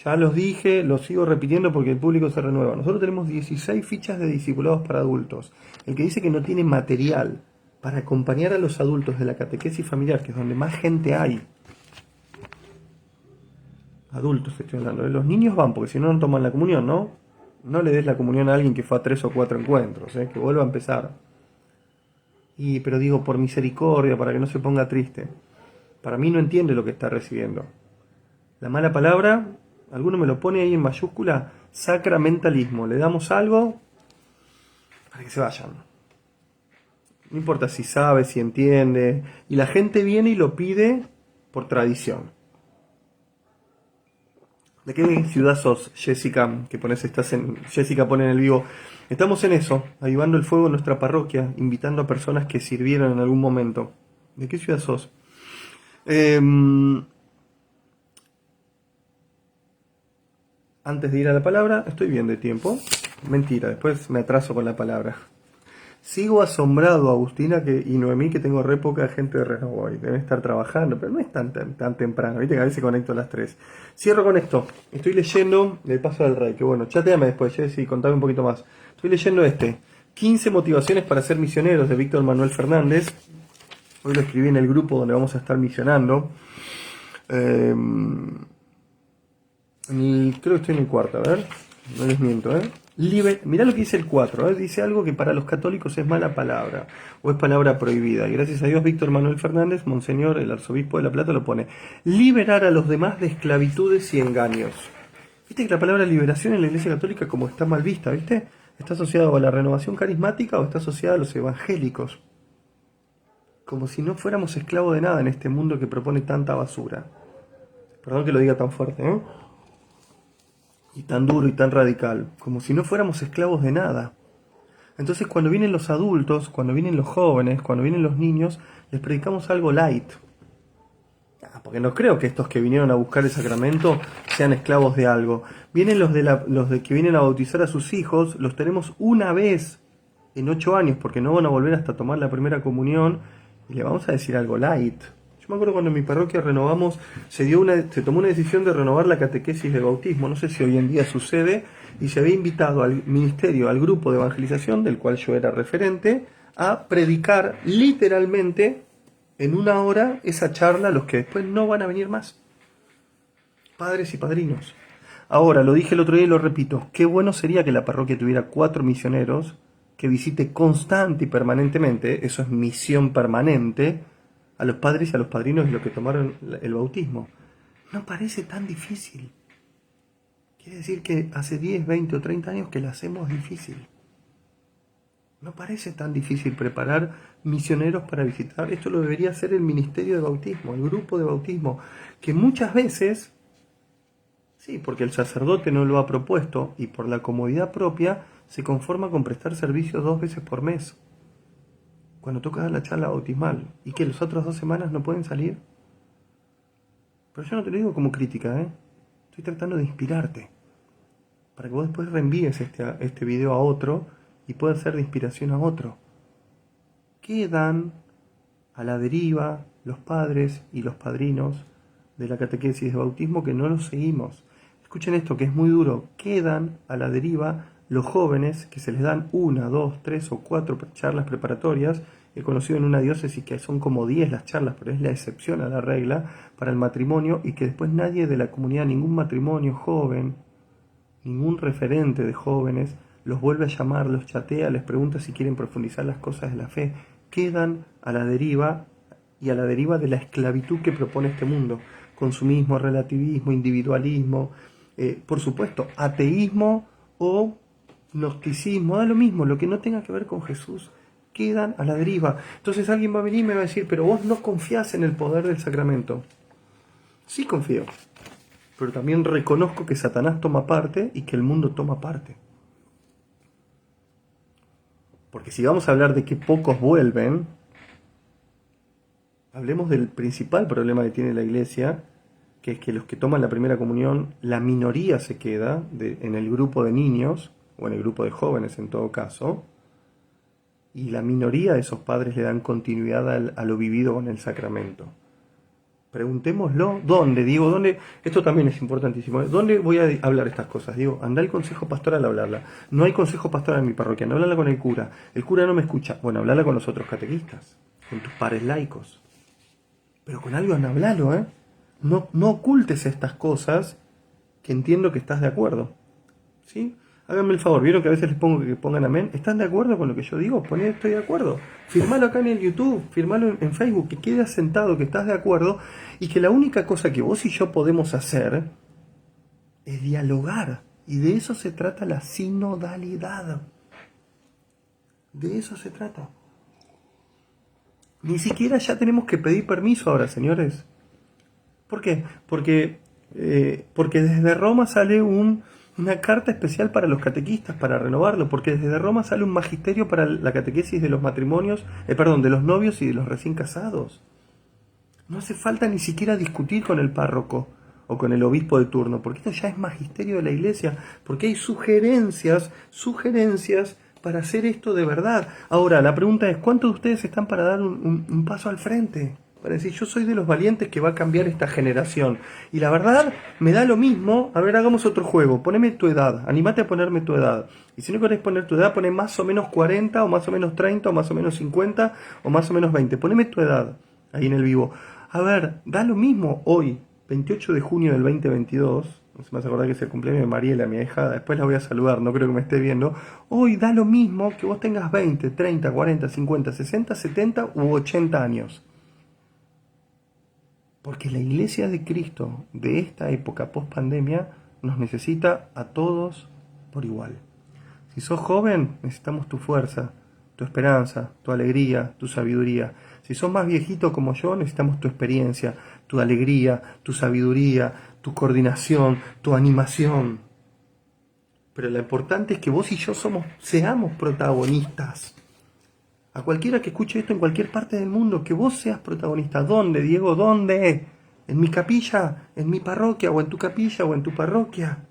ya los dije, los sigo repitiendo porque el público se renueva. Nosotros tenemos 16 fichas de discipulados para adultos. El que dice que no tiene material para acompañar a los adultos de la catequesis familiar, que es donde más gente hay. Adultos estoy hablando. Los niños van, porque si no, no toman la comunión, ¿no? No le des la comunión a alguien que fue a 3 o 4 encuentros, que vuelva a empezar. Pero digo, por misericordia, para que no se ponga triste. Para mí no entiende lo que está recibiendo. La mala palabra, alguno me lo pone ahí en mayúscula, sacramentalismo. Le damos algo para que se vayan. No importa si sabe, si entiende. Y la gente viene y lo pide por tradición. ¿De qué ciudad sos, Jessica? Jessica pone en el vivo. Estamos en eso, avivando el fuego en nuestra parroquia, invitando a personas que sirvieron en algún momento. ¿De qué ciudad sos? Antes de ir a la palabra, estoy bien de tiempo. Mentira, después me atraso con la palabra. Sigo asombrado, Agustina y Noemí, que tengo re poca gente de Renovo hoy. Deben estar trabajando, pero no es tan temprano. Viste que a veces conecto a las 3. Cierro con esto. Estoy leyendo El Paso del Rey. Que bueno, chateame después, Jessy, contame un poquito más. Estoy leyendo 15 motivaciones para ser misioneros, de Víctor Manuel Fernández. Hoy lo escribí en el grupo donde vamos a estar misionando. Creo que estoy en el cuarto, a ver. No les miento, Mirá lo que dice el 4, dice algo que para los católicos es mala palabra o es palabra prohibida. Y gracias a Dios, Víctor Manuel Fernández, Monseñor, el arzobispo de La Plata, lo pone. Liberar a los demás de esclavitudes y engaños. Viste que la palabra liberación en la Iglesia Católica como está mal vista, ¿viste? Está asociado a la renovación carismática o está asociada a los evangélicos. Como si no fuéramos esclavos de nada en este mundo que propone tanta basura. Perdón que lo diga tan fuerte, y tan duro y tan radical, como si no fuéramos esclavos de nada. Entonces cuando vienen los adultos, cuando vienen los jóvenes, cuando vienen los niños, les predicamos algo light. Porque no creo que estos que vinieron a buscar el sacramento sean esclavos de algo. Vienen los de que vienen a bautizar a sus hijos, los tenemos una vez en 8 años, porque no van a volver hasta tomar la primera comunión, y le vamos a decir algo light. Yo me acuerdo cuando en mi parroquia renovamos, se tomó una decisión de renovar la catequesis de bautismo, no sé si hoy en día sucede, y se había invitado al ministerio, al grupo de evangelización, del cual yo era referente, a predicar literalmente en 1 hora esa charla a los que después no van a venir más. Padres y padrinos. Ahora, lo dije el otro día y lo repito, qué bueno sería que la parroquia tuviera 4 misioneros que visite constante y permanentemente, eso es misión permanente, a los padres y a los padrinos de los que tomaron el bautismo. No parece tan difícil. Quiere decir que hace 10, 20 o 30 años que la hacemos difícil. No parece tan difícil preparar misioneros para visitar. Esto lo debería hacer el ministerio de bautismo, el grupo de bautismo, que muchas veces, sí, porque el sacerdote no lo ha propuesto y por la comodidad propia, se conforma con prestar servicios 2 veces por mes. Cuando toca dar la charla bautismal y que las otras 2 semanas no pueden salir. Pero yo no te lo digo como crítica, Estoy tratando de inspirarte para que vos después reenvíes este video a otro y pueda ser de inspiración a otro. Quedan a la deriva los padres y los padrinos de la catequesis de bautismo que no los seguimos. Escuchen esto que es muy duro. Quedan a la deriva los jóvenes que se les dan 1, 2, 3 o 4 charlas preparatorias. He conocido en una diócesis que son como 10 las charlas, pero es la excepción a la regla para el matrimonio, y que después nadie de la comunidad, ningún matrimonio joven, ningún referente de jóvenes, los vuelve a llamar, los chatea, les pregunta si quieren profundizar las cosas de la fe. Quedan a la deriva, y a la deriva de la esclavitud que propone este mundo. Consumismo, relativismo, individualismo, por supuesto, ateísmo o gnosticismo, da lo mismo, lo que no tenga que ver con Jesús, quedan a la deriva. Entonces alguien va a venir y me va a decir, pero vos no confías en el poder del sacramento. Sí confío, pero también reconozco que Satanás toma parte y que el mundo toma parte. Porque si vamos a hablar de que pocos vuelven, hablemos del principal problema que tiene la Iglesia, que es que los que toman la primera comunión, la minoría se queda en el grupo de niños, o en el grupo de jóvenes en todo caso, y la minoría de esos padres le dan continuidad a lo vivido con el sacramento. Preguntémoslo, ¿dónde? Digo, ¿dónde? Esto también es importantísimo. ¿Dónde voy a hablar estas cosas? Digo, anda al consejo pastoral a hablarla. No hay consejo pastoral en mi parroquia, no hablarla con el cura. El cura no me escucha. Bueno, hablarla con los otros catequistas, con tus pares laicos. Pero con alguien hablalo, No ocultes estas cosas, que entiendo que estás de acuerdo. ¿Sí? Háganme el favor, ¿vieron que a veces les pongo que pongan amén? ¿Están de acuerdo con lo que yo digo? Poné estoy de acuerdo. Firmalo acá en el YouTube, firmalo en Facebook, que quede asentado que estás de acuerdo, y que la única cosa que vos y yo podemos hacer es dialogar. Y de eso se trata la sinodalidad. De eso se trata. Ni siquiera ya tenemos que pedir permiso ahora, señores. ¿Por qué? Porque desde Roma sale una carta especial para los catequistas, para renovarlo, porque desde Roma sale un magisterio para la catequesis de los matrimonios, de los novios y de los recién casados. No hace falta ni siquiera discutir con el párroco o con el obispo de turno, porque esto ya es magisterio de la Iglesia, porque hay sugerencias para hacer esto de verdad. Ahora, la pregunta es, ¿cuántos de ustedes están para dar un paso al frente? Para decir, yo soy de los valientes que va a cambiar esta generación. Y la verdad, me da lo mismo. A ver, hagamos otro juego. Poneme tu edad. Animate a ponerme tu edad. Y si no querés poner tu edad, poné más o menos 40, o más o menos 30, o más o menos 50, o más o menos 20. Poneme tu edad ahí en el vivo. A ver, da lo mismo hoy, 28 de junio del 2022. No se me hace acordar que es el cumpleaños de Mariela, mi ahijada. Después la voy a saludar, no creo que me esté viendo. Hoy da lo mismo que vos tengas 20, 30, 40, 50, 60, 70 u 80 años. Porque la Iglesia de Cristo de esta época post-pandemia nos necesita a todos por igual. Si sos joven, necesitamos tu fuerza, tu esperanza, tu alegría, tu sabiduría. Si sos más viejito como yo, necesitamos tu experiencia, tu alegría, tu sabiduría, tu coordinación, tu animación. Pero lo importante es que vos y yo seamos protagonistas. A cualquiera que escuche esto en cualquier parte del mundo, que vos seas protagonista. ¿Dónde, Diego? ¿Dónde? ¿En mi capilla? ¿En mi parroquia? ¿O en tu capilla? ¿O en tu parroquia?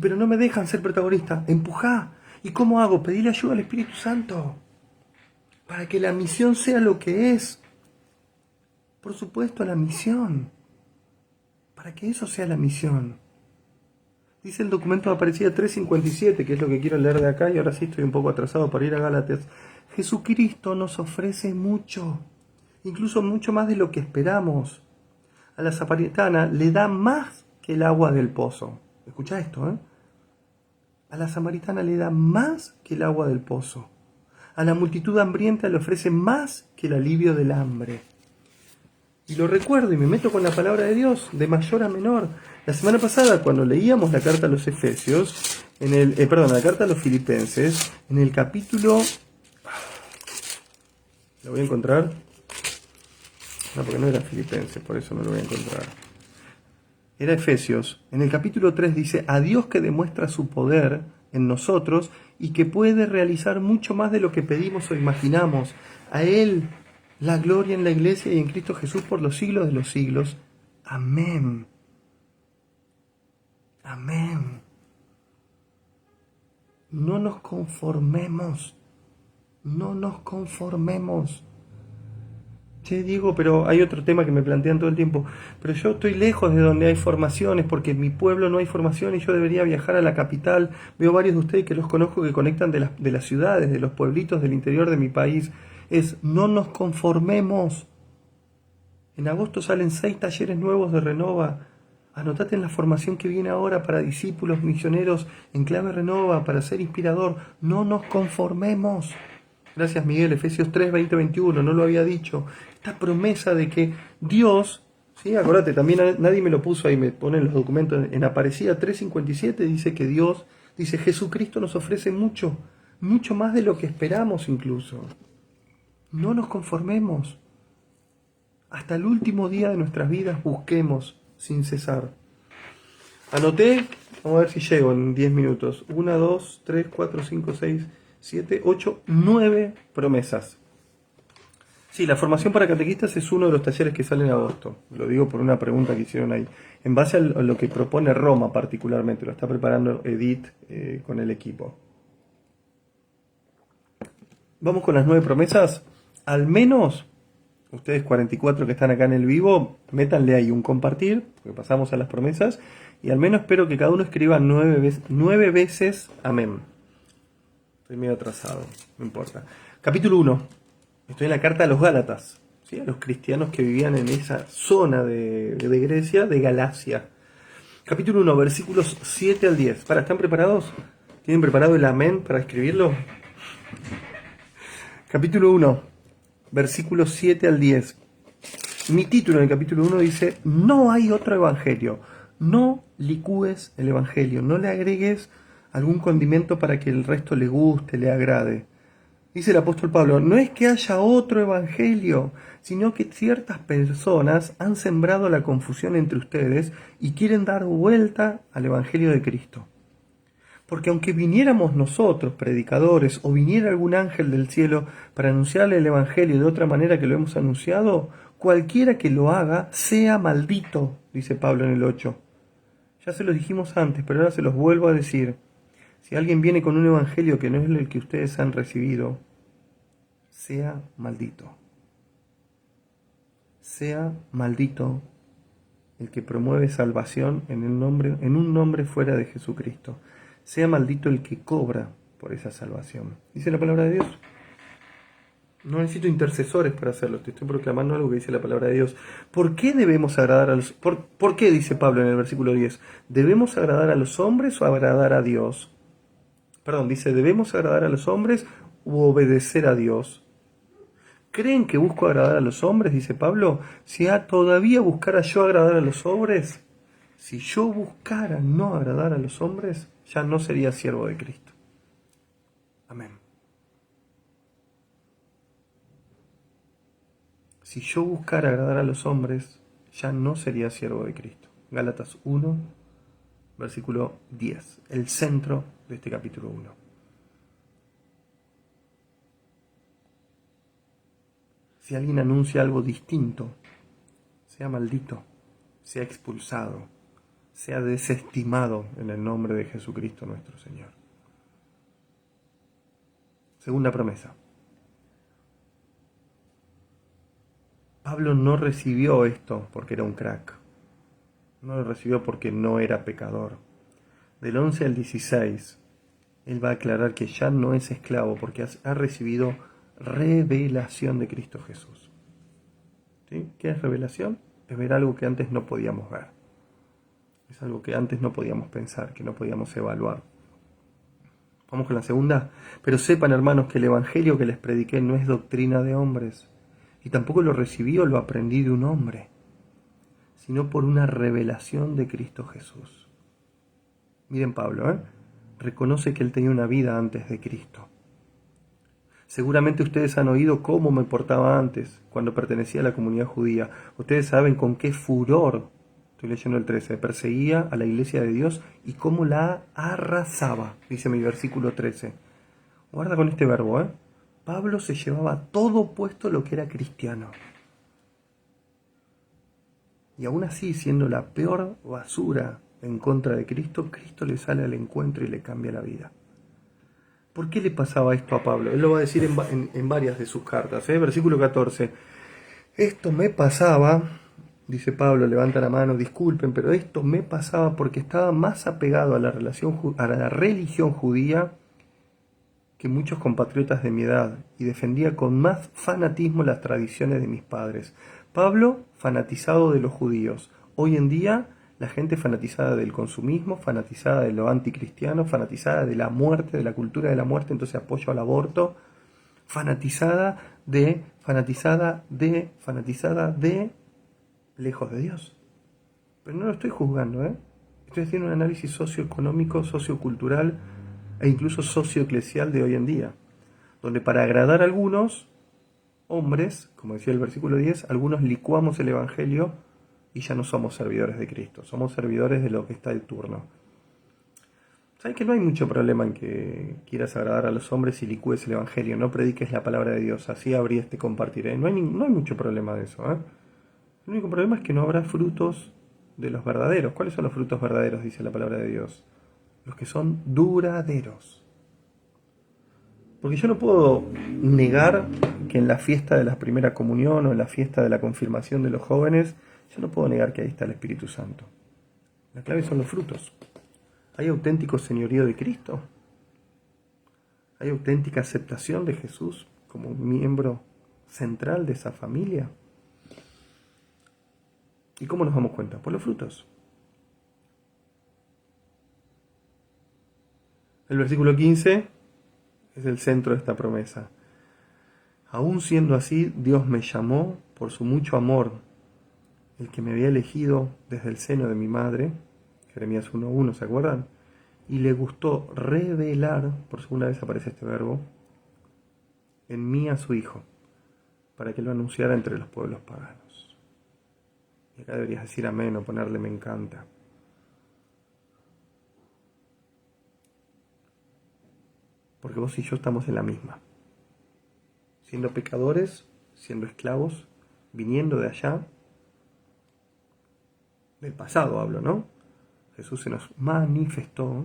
Pero no me dejan ser protagonista. Empujá. ¿Y cómo hago? Pedirle ayuda al Espíritu Santo. Para que la misión sea lo que es. Por supuesto, la misión. Para que eso sea la misión. Dice el documento de Aparecida 357, que es lo que quiero leer de acá, y ahora sí estoy un poco atrasado para ir a Gálatas. Jesucristo nos ofrece mucho, incluso mucho más de lo que esperamos. A la samaritana le da más que el agua del pozo. Escucha esto, ¿eh? A la samaritana le da más que el agua del pozo. A la multitud hambrienta le ofrece más que el alivio del hambre. Y lo recuerdo y me meto con la palabra de Dios, de mayor a menor. La semana pasada, cuando leíamos la carta a los Efesios, la carta a los Filipenses, en el capítulo... ¿La voy a encontrar? No, porque no era Filipenses, por eso no lo voy a encontrar. Era Efesios. En el capítulo 3 dice, a Dios que demuestra su poder en nosotros y que puede realizar mucho más de lo que pedimos o imaginamos. A Él la gloria en la Iglesia y en Cristo Jesús por los siglos de los siglos. Amén. Amén. No nos conformemos. No nos conformemos. Che, Diego, pero hay otro tema que me plantean todo el tiempo. Pero yo estoy lejos de donde hay formaciones, porque en mi pueblo no hay formación y yo debería viajar a la capital. Veo varios de ustedes que los conozco que conectan de las ciudades, de los pueblitos del interior de mi país. No nos conformemos. En agosto salen 6 talleres nuevos de Renova. Anotate en la formación que viene ahora para discípulos misioneros en clave Renova, para ser inspirador. No nos conformemos. Gracias, Miguel. Efesios 3, 20, 21. No lo había dicho. Esta promesa de que Dios, ¿sí? Acordate, también nadie me lo puso ahí, me ponen los documentos. En Aparecida 3:57 dice que Dios, dice Jesucristo nos ofrece mucho, mucho más de lo que esperamos incluso. No nos conformemos. Hasta el último día de nuestras vidas busquemos sin cesar. Anoté, vamos a ver si llego en 10 minutos. 1, 2, 3, 4, 5, 6, 7, 8, 9 promesas. Sí, la formación para catequistas es uno de los talleres que sale en agosto. Lo digo por una pregunta que hicieron ahí. En base a lo que propone Roma particularmente, lo está preparando Edith con el equipo. Vamos con las 9 promesas. Al menos, ustedes 44 que están acá en el vivo, métanle ahí un compartir, porque pasamos a las promesas, y al menos espero que cada uno escriba 9 veces amén. Estoy medio atrasado, no importa. Capítulo 1. Estoy en la carta a los Gálatas, ¿sí? A los cristianos que vivían en esa zona de Grecia, de Galacia. Capítulo 1, versículos 7 al 10. ¿Están preparados? ¿Tienen preparado el amén para escribirlo? Capítulo 1, versículos 7 al 10. Mi título en el capítulo 1 dice, no hay otro evangelio. No licúes el evangelio, no le agregues algún condimento para que el resto le guste, le agrade. Dice el apóstol Pablo, no es que haya otro evangelio, sino que ciertas personas han sembrado la confusión entre ustedes y quieren dar vuelta al evangelio de Cristo. Porque aunque viniéramos nosotros, predicadores, o viniera algún ángel del cielo para anunciarle el evangelio de otra manera que lo hemos anunciado, cualquiera que lo haga sea maldito, dice Pablo en el 8. Ya se los dijimos antes, pero ahora se los vuelvo a decir. Si alguien viene con un evangelio que no es el que ustedes han recibido, sea maldito. Sea maldito el que promueve salvación en un nombre fuera de Jesucristo. Sea maldito el que cobra por esa salvación. Dice la palabra de Dios. No necesito intercesores para hacerlo. Te estoy proclamando algo que dice la palabra de Dios. ¿Por qué debemos agradar a los... ¿Por qué dice Pablo en el versículo 10? ¿Debemos agradar a los hombres o agradar a Dios? Perdón, dice, ¿debemos agradar a los hombres u obedecer a Dios? ¿Creen que busco agradar a los hombres? Dice Pablo. Si todavía buscara yo agradar a los hombres, si yo buscara no agradar a los hombres, ya no sería siervo de Cristo. Amén. Si yo buscara agradar a los hombres, ya no sería siervo de Cristo. Gálatas 1, versículo 10, el centro de este capítulo 1. Si alguien anuncia algo distinto, sea maldito, sea expulsado, sea desestimado en el nombre de Jesucristo nuestro Señor. Segunda promesa. Pablo no recibió esto porque era un crack. No lo recibió porque no era pecador. Del 11 al 16, él va a aclarar que ya no es esclavo porque ha recibido revelación de Cristo Jesús. ¿Sí? ¿Qué es revelación? Es ver algo que antes no podíamos ver. Es algo que antes no podíamos pensar, que no podíamos evaluar. Vamos con la segunda. Pero sepan, hermanos, que el evangelio que les prediqué no es doctrina de hombres, y tampoco lo recibí o lo aprendí de un hombre, sino por una revelación de Cristo Jesús. Miren Pablo, reconoce que él tenía una vida antes de Cristo. Seguramente ustedes han oído cómo me portaba antes, cuando pertenecía a la comunidad judía. Ustedes saben con qué furor, estoy leyendo el 13, perseguía a la iglesia de Dios y cómo la arrasaba, dice mi versículo 13. Guarda con este verbo, Pablo se llevaba todo puesto lo que era cristiano. Y aún así, siendo la peor basura en contra de Cristo, Cristo le sale al encuentro y le cambia la vida. ¿Por qué le pasaba esto a Pablo? Él lo va a decir en varias de sus cartas. Versículo 14. Esto me pasaba, dice Pablo, levanta la mano, disculpen, pero esto me pasaba porque estaba más apegado a la religión judía que muchos compatriotas de mi edad y defendía con más fanatismo las tradiciones de mis padres. Pablo, fanatizado de los judíos. Hoy en día, la gente fanatizada del consumismo, fanatizada de lo anticristiano, fanatizada de la muerte, de la cultura de la muerte, entonces apoyo al aborto, fanatizada de lejos de Dios. Pero no lo estoy juzgando, Estoy haciendo un análisis socioeconómico, sociocultural e incluso socioeclesial de hoy en día, donde para agradar a algunos hombres, como decía el versículo 10, algunos licuamos el evangelio y ya no somos servidores de Cristo, somos servidores de lo que está de turno. ¿Sabes que no hay mucho problema en que quieras agradar a los hombres y licúes el evangelio, no prediques la palabra de Dios, así habría compartiré? No hay mucho problema de eso, El único problema es que no habrá frutos de los verdaderos. ¿Cuáles son los frutos verdaderos? Dice la palabra de Dios. Los que son duraderos. Porque yo no puedo negar que en la fiesta de la primera comunión o en la fiesta de la confirmación de los jóvenes, yo no puedo negar que ahí está el Espíritu Santo. La clave son los frutos. ¿Hay auténtico señorío de Cristo? ¿Hay auténtica aceptación de Jesús como un miembro central de esa familia? ¿Y cómo nos damos cuenta? Por los frutos. El versículo 15 es el centro de esta promesa. Aún siendo así, Dios me llamó por su mucho amor, el que me había elegido desde el seno de mi madre, Jeremías 1:1, ¿se acuerdan? Y le gustó revelar, por segunda vez aparece este verbo, en mí a su Hijo, para que lo anunciara entre los pueblos paganos. Y acá deberías decir amén o ponerle me encanta. Porque vos y yo estamos en la misma. Siendo pecadores, siendo esclavos, viniendo de allá, del pasado hablo, ¿no? Jesús se nos manifestó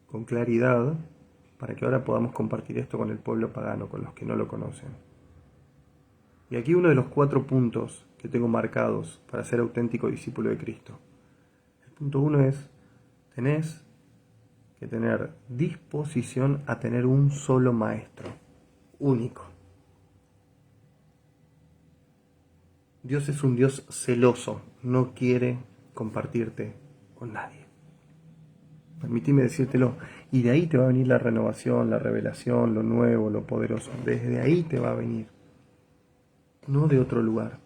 con claridad para que ahora podamos compartir esto con el pueblo pagano, con los que no lo conocen. Y aquí uno de los 4 puntos que tengo marcados para ser auténtico discípulo de Cristo. El punto 1 es, tenés que tener disposición a tener un solo maestro, único. Dios es un Dios celoso, no quiere compartirte con nadie. Permitime decírtelo, y de ahí te va a venir la renovación, la revelación, lo nuevo, lo poderoso. Desde ahí te va a venir, no de otro lugar.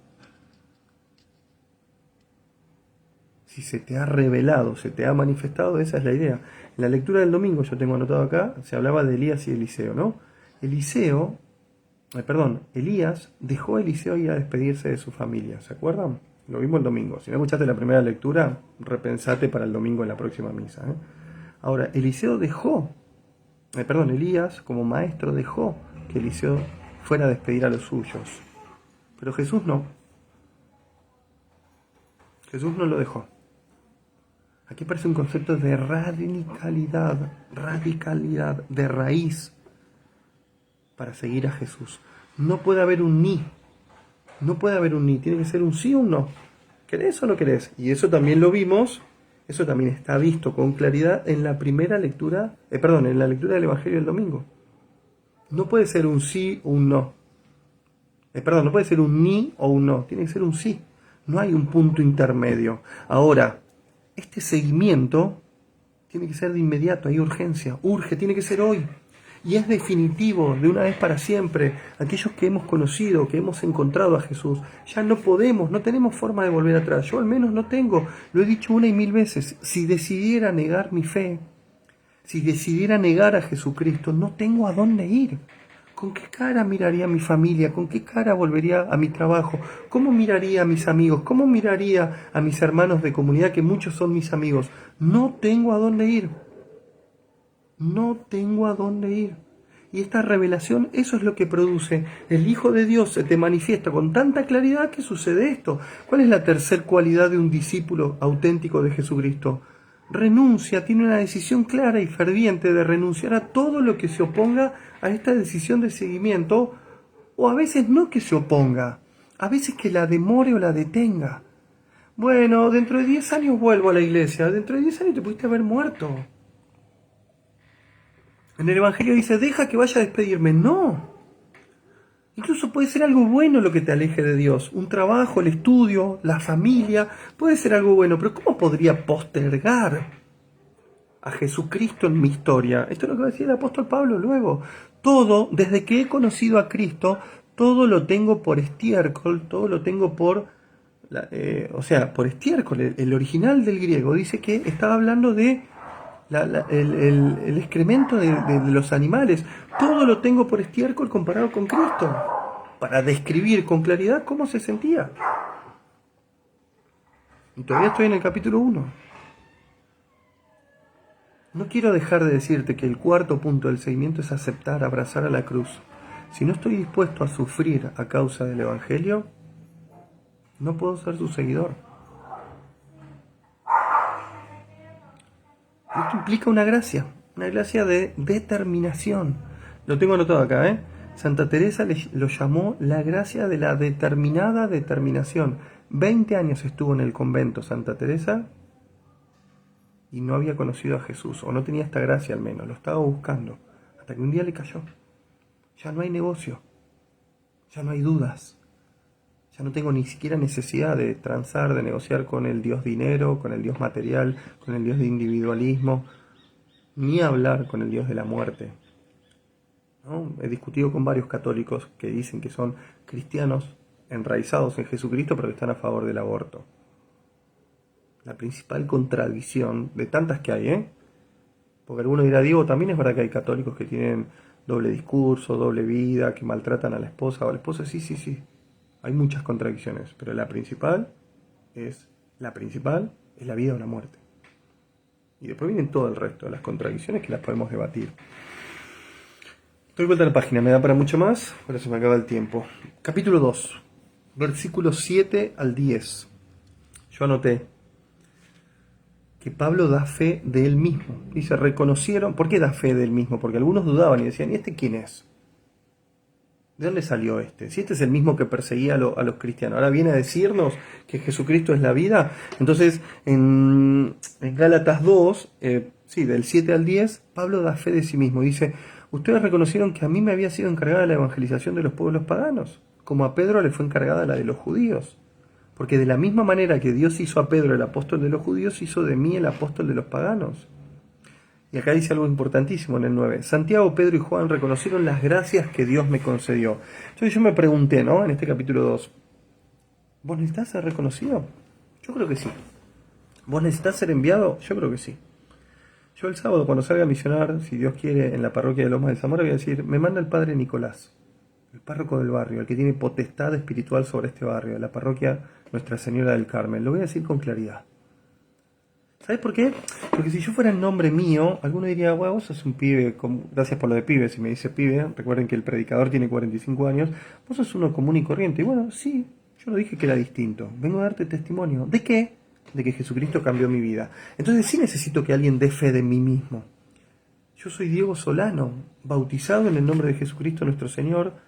Si se te ha revelado, se te ha manifestado, esa es la idea. En la lectura del domingo, yo tengo anotado acá, se hablaba de Elías y Eliseo, ¿no? Elías dejó a Eliseo y a despedirse de su familia, ¿se acuerdan? Lo vimos el domingo. Si no escuchaste la primera lectura, repensate para el domingo en la próxima misa. Ahora, Elías como maestro dejó que Eliseo fuera a despedir a los suyos. Pero Jesús no. Jesús no lo dejó. Aquí aparece un concepto de radicalidad, de raíz para seguir a Jesús. No puede haber un ni. No puede haber un ni, tiene que ser un sí o un no. ¿Querés o no querés? Y eso también lo vimos, eso también está visto con claridad en la primera lectura, en la lectura del Evangelio del domingo. No puede ser un sí o un no. No puede ser un ni o un no, tiene que ser un sí. No hay un punto intermedio. Ahora, este seguimiento tiene que ser de inmediato, hay urgencia, urge, tiene que ser hoy. Y es definitivo, de una vez para siempre. Aquellos que hemos conocido, que hemos encontrado a Jesús, ya no tenemos forma de volver atrás. Yo al menos no tengo, lo he dicho 1,000 veces, si decidiera negar mi fe, si decidiera negar a Jesucristo, no tengo a dónde ir. ¿Con qué cara miraría a mi familia? ¿Con qué cara volvería a mi trabajo? ¿Cómo miraría a mis amigos? ¿Cómo miraría a mis hermanos de comunidad, que muchos son mis amigos? No tengo a dónde ir. No tengo a dónde ir. Y esta revelación, eso es lo que produce. El Hijo de Dios se te manifiesta con tanta claridad que sucede esto. ¿Cuál es la tercera cualidad de un discípulo auténtico de Jesucristo? Renuncia, tiene una decisión clara y ferviente de renunciar a todo lo que se oponga a esta decisión de seguimiento, o a veces no que se oponga, a veces que la demore o la detenga. Bueno, dentro de 10 años vuelvo a la iglesia, dentro de 10 años te pudiste haber muerto. En el Evangelio dice, deja que vaya a despedirme. No. Incluso puede ser algo bueno lo que te aleje de Dios. Un trabajo, el estudio, la familia, puede ser algo bueno. Pero ¿cómo podría postergar a Jesucristo en mi historia? Esto es lo que va a decir el apóstol Pablo luego. Todo, desde que he conocido a Cristo, todo lo tengo por estiércol, todo lo tengo por estiércol. El original del griego dice que estaba hablando de el excremento de los animales. Todo lo tengo por estiércol comparado con Cristo, para describir con claridad cómo se sentía. Y todavía estoy en el capítulo 1. No quiero dejar de decirte que el cuarto punto del seguimiento es aceptar, abrazar a la cruz. Si no estoy dispuesto a sufrir a causa del Evangelio, no puedo ser su seguidor. Esto implica una gracia de determinación. Lo tengo anotado acá, Santa Teresa lo llamó la gracia de la determinada determinación. 20 años estuvo en el convento Santa Teresa y no había conocido a Jesús, o no tenía esta gracia al menos, lo estaba buscando, hasta que un día le cayó. Ya no hay negocio, ya no hay dudas, ya no tengo ni siquiera necesidad de transar, de negociar con el Dios dinero, con el Dios material, con el Dios de individualismo, ni hablar con el Dios de la muerte. ¿No? He discutido con varios católicos que dicen que son cristianos enraizados en Jesucristo, pero que están a favor del aborto. La principal contradicción de tantas que hay, porque alguno dirá, Diego, también es verdad que hay católicos que tienen doble discurso, doble vida, que maltratan a la esposa o a la esposa. Sí. Hay muchas contradicciones, pero la principal es la vida o la muerte. Y después vienen todo el resto de las contradicciones que las podemos debatir. Doy vuelta a la página, me da para mucho más, ahora se me acaba el tiempo. Capítulo 2, versículos 7 al 10. Yo anoté que Pablo da fe de él mismo. Dice, reconocieron. ¿Por qué da fe de él mismo? Porque algunos dudaban y decían, ¿y este quién es? ¿De dónde salió este? Si este es el mismo que perseguía a los cristianos, ahora viene a decirnos que Jesucristo es la vida. Entonces, en Gálatas 2, del 7 al 10, Pablo da fe de sí mismo. Dice, ustedes reconocieron que a mí me había sido encargada la evangelización de los pueblos paganos, como a Pedro le fue encargada la de los judíos. Porque de la misma manera que Dios hizo a Pedro el apóstol de los judíos, hizo de mí el apóstol de los paganos. Y acá dice algo importantísimo en el 9. Santiago, Pedro y Juan reconocieron las gracias que Dios me concedió. Entonces yo me pregunté, en este capítulo 2, ¿vos necesitas ser reconocido? Yo creo que sí. ¿Vos necesitas ser enviado? Yo creo que sí. Yo el sábado, cuando salga a misionar, si Dios quiere, en la parroquia de Lomas de Zamora, voy a decir, me manda el padre Nicolás. el párroco del barrio, el que tiene potestad espiritual sobre este barrio, de la parroquia Nuestra Señora del Carmen. Lo voy a decir con claridad. ¿Sabes por qué? Porque si yo fuera el nombre mío, alguno diría, bueno, vos sos un pibe, gracias por lo de pibe, si me dice pibe, recuerden que el predicador tiene 45 años, vos sos uno común y corriente. Y bueno, sí, yo no dije que era distinto, vengo a darte testimonio. ¿De qué? De que Jesucristo cambió mi vida. Entonces sí necesito que alguien dé fe de mí mismo. Yo soy Diego Solano, bautizado en el nombre de Jesucristo nuestro Señor.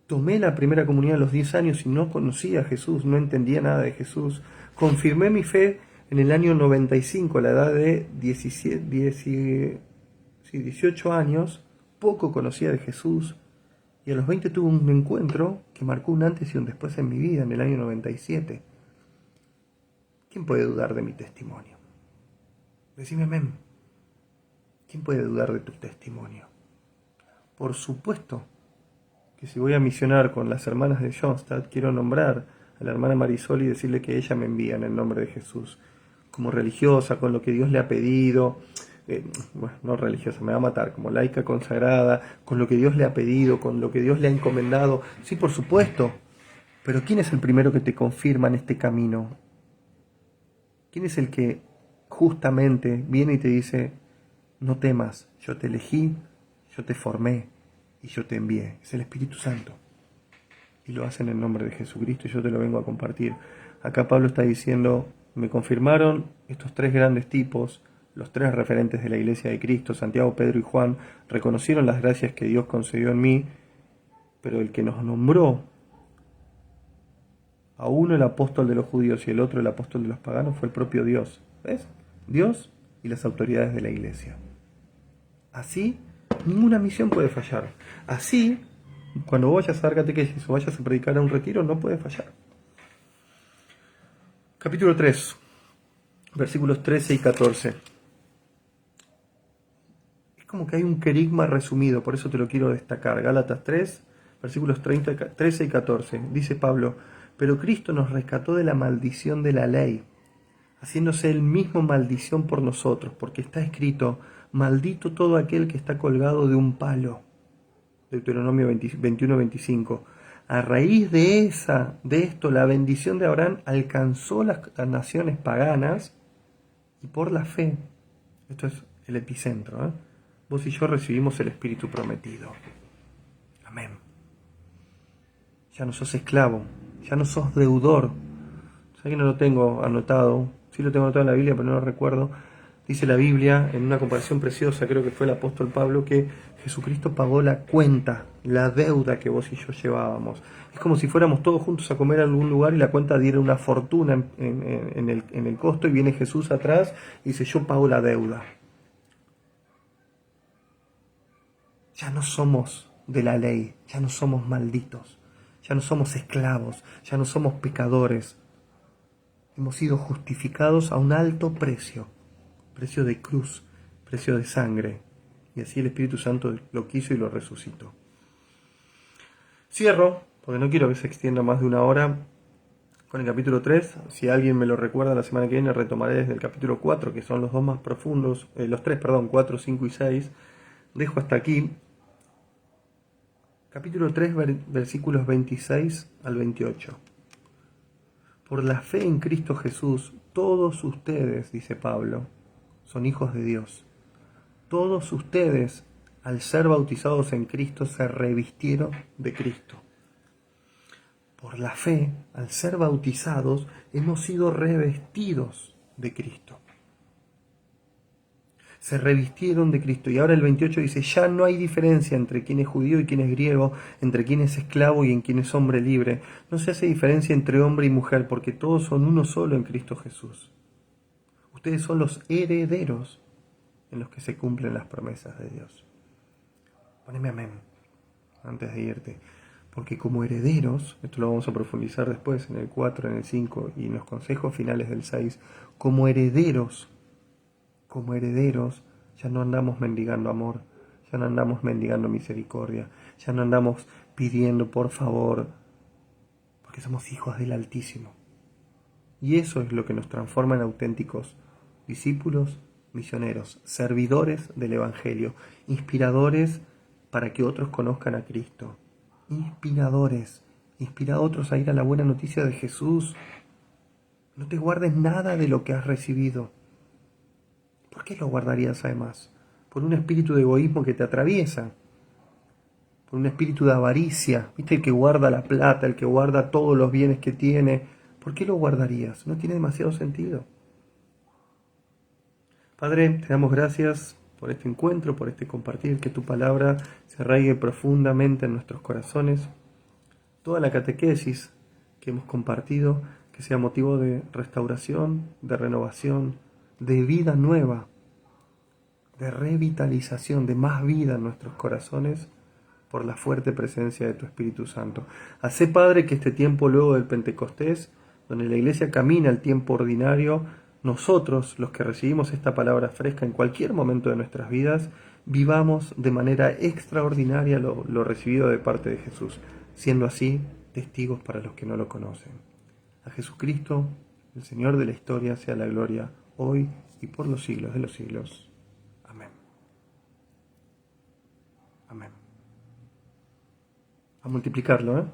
Tomé la primera comunión a los 10 años y no conocía a Jesús, no entendía nada de Jesús. Confirmé mi fe en el año 95, a la edad de 18 años. Poco conocía de Jesús y a los 20 tuve un encuentro que marcó un antes y un después en mi vida, en el año 97. ¿Quién puede dudar de mi testimonio? Decime amén. ¿Quién puede dudar de tu testimonio? Por supuesto que si voy a misionar con las hermanas de Johnstadt, quiero nombrar a la hermana Marisol y decirle que ella me envía en el nombre de Jesús, como religiosa, con lo que Dios le ha pedido, bueno, no religiosa, me va a matar, como laica consagrada, con lo que Dios le ha pedido, con lo que Dios le ha encomendado. Sí, por supuesto, pero ¿quién es el primero que te confirma en este camino? ¿Quién es el que justamente viene y te dice, no temas, yo te elegí, yo te formé y yo te envié? Es el Espíritu Santo. Y lo hace en el nombre de Jesucristo y yo te lo vengo a compartir. Acá Pablo está diciendo, me confirmaron estos tres grandes tipos, los tres referentes de la Iglesia de Cristo, Santiago, Pedro y Juan, reconocieron las gracias que Dios concedió en mí, pero el que nos nombró, a uno el apóstol de los judíos y el otro el apóstol de los paganos, fue el propio Dios. ¿Ves? Dios y las autoridades de la Iglesia. Así, ninguna misión puede fallar. Así, cuando vayas a dar catequesis o vayas a predicar a un retiro, no puede fallar. Capítulo 3, versículos 13 y 14. Es como que hay un querigma resumido, por eso te lo quiero destacar. Gálatas 3, versículos 13 y 14. Dice Pablo, pero Cristo nos rescató de la maldición de la ley, haciéndose él mismo maldición por nosotros, porque está escrito, maldito todo aquel que está colgado de un palo. Deuteronomio 21-25. A raíz de esto, la bendición de Abraham alcanzó las naciones paganas y por la fe, esto es el epicentro, vos y yo recibimos el Espíritu prometido. Amén. Ya no sos esclavo, ya no sos deudor. Sé que no lo tengo anotado, sí lo tengo anotado en la Biblia, pero no lo recuerdo. Dice la Biblia, en una comparación preciosa, creo que fue el apóstol Pablo, que Jesucristo pagó la cuenta, la deuda que vos y yo llevábamos. Es como si fuéramos todos juntos a comer a algún lugar y la cuenta diera una fortuna en el costo, y viene Jesús atrás y dice, yo pago la deuda. Ya no somos de la ley, ya no somos malditos, ya no somos esclavos, ya no somos pecadores. Hemos sido justificados a un alto precio. Precio de cruz, precio de sangre, y así el Espíritu Santo lo quiso y lo resucitó. Cierro, porque no quiero que se extienda más de una hora, con el capítulo 3. Si alguien me lo recuerda, la semana que viene retomaré desde el capítulo 4, que son los dos más profundos, los tres, 4, 5 y 6. Dejo hasta aquí. Capítulo 3, versículos 26 al 28. Por la fe en Cristo Jesús, todos ustedes, dice Pablo, son hijos de Dios. Todos ustedes, al ser bautizados en Cristo, se revistieron de Cristo. Por la fe, al ser bautizados, hemos sido revestidos de Cristo. Se revistieron de Cristo. Y ahora el 28 dice, ya no hay diferencia entre quién es judío y quién es griego, entre quién es esclavo y en quién es hombre libre. No se hace diferencia entre hombre y mujer, porque todos son uno solo en Cristo Jesús. Ustedes son los herederos en los que se cumplen las promesas de Dios. Poneme amén antes de irte. Porque como herederos, esto lo vamos a profundizar después en el 4, en el 5 y en los consejos finales del 6, como herederos, ya no andamos mendigando amor, ya no andamos mendigando misericordia, ya no andamos pidiendo por favor, porque somos hijos del Altísimo. Y eso es lo que nos transforma en auténticos discípulos, misioneros, servidores del Evangelio, inspiradores para que otros conozcan a Cristo, inspiradores. Inspira a otros a ir a la buena noticia de Jesús. No te guardes nada de lo que has recibido. ¿Por qué lo guardarías además? Por un espíritu de egoísmo que te atraviesa. Por un espíritu de avaricia. ¿Viste? El que guarda la plata, el que guarda todos los bienes que tiene. ¿Por qué lo guardarías? No tiene demasiado sentido. Padre, te damos gracias por este encuentro, por este compartir, que tu palabra se arraigue profundamente en nuestros corazones. Toda la catequesis que hemos compartido, que sea motivo de restauración, de renovación, de vida nueva, de revitalización, de más vida en nuestros corazones por la fuerte presencia de tu Espíritu Santo. Hacé, Padre, que este tiempo luego del Pentecostés, donde la Iglesia camina el tiempo ordinario, nosotros, los que recibimos esta palabra fresca en cualquier momento de nuestras vidas, vivamos de manera extraordinaria lo recibido de parte de Jesús, siendo así testigos para los que no lo conocen. A Jesucristo, el Señor de la historia, sea la gloria hoy y por los siglos de los siglos. Amén. Amén. A multiplicarlo, ¿eh?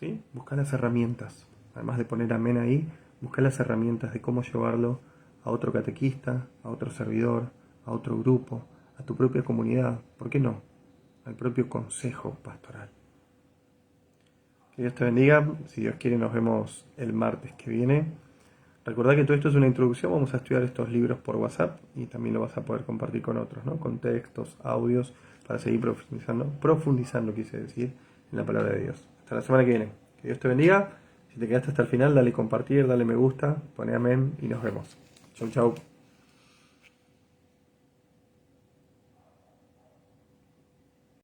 ¿Sí? Busca las herramientas. Además de poner amén ahí, busca las herramientas de cómo llevarlo a otro catequista, a otro servidor, a otro grupo, a tu propia comunidad. ¿Por qué no? Al propio consejo pastoral. Que Dios te bendiga. Si Dios quiere, nos vemos el martes que viene. Recordá que todo esto es una introducción. Vamos a estudiar estos libros por WhatsApp y también lo vas a poder compartir con otros, ¿no? Con textos, audios, para seguir profundizando, quise decir, en la palabra de Dios. Hasta la semana que viene. Que Dios te bendiga. Si te quedaste hasta el final, dale compartir, dale me gusta, poné amén y nos vemos. Chau, chau.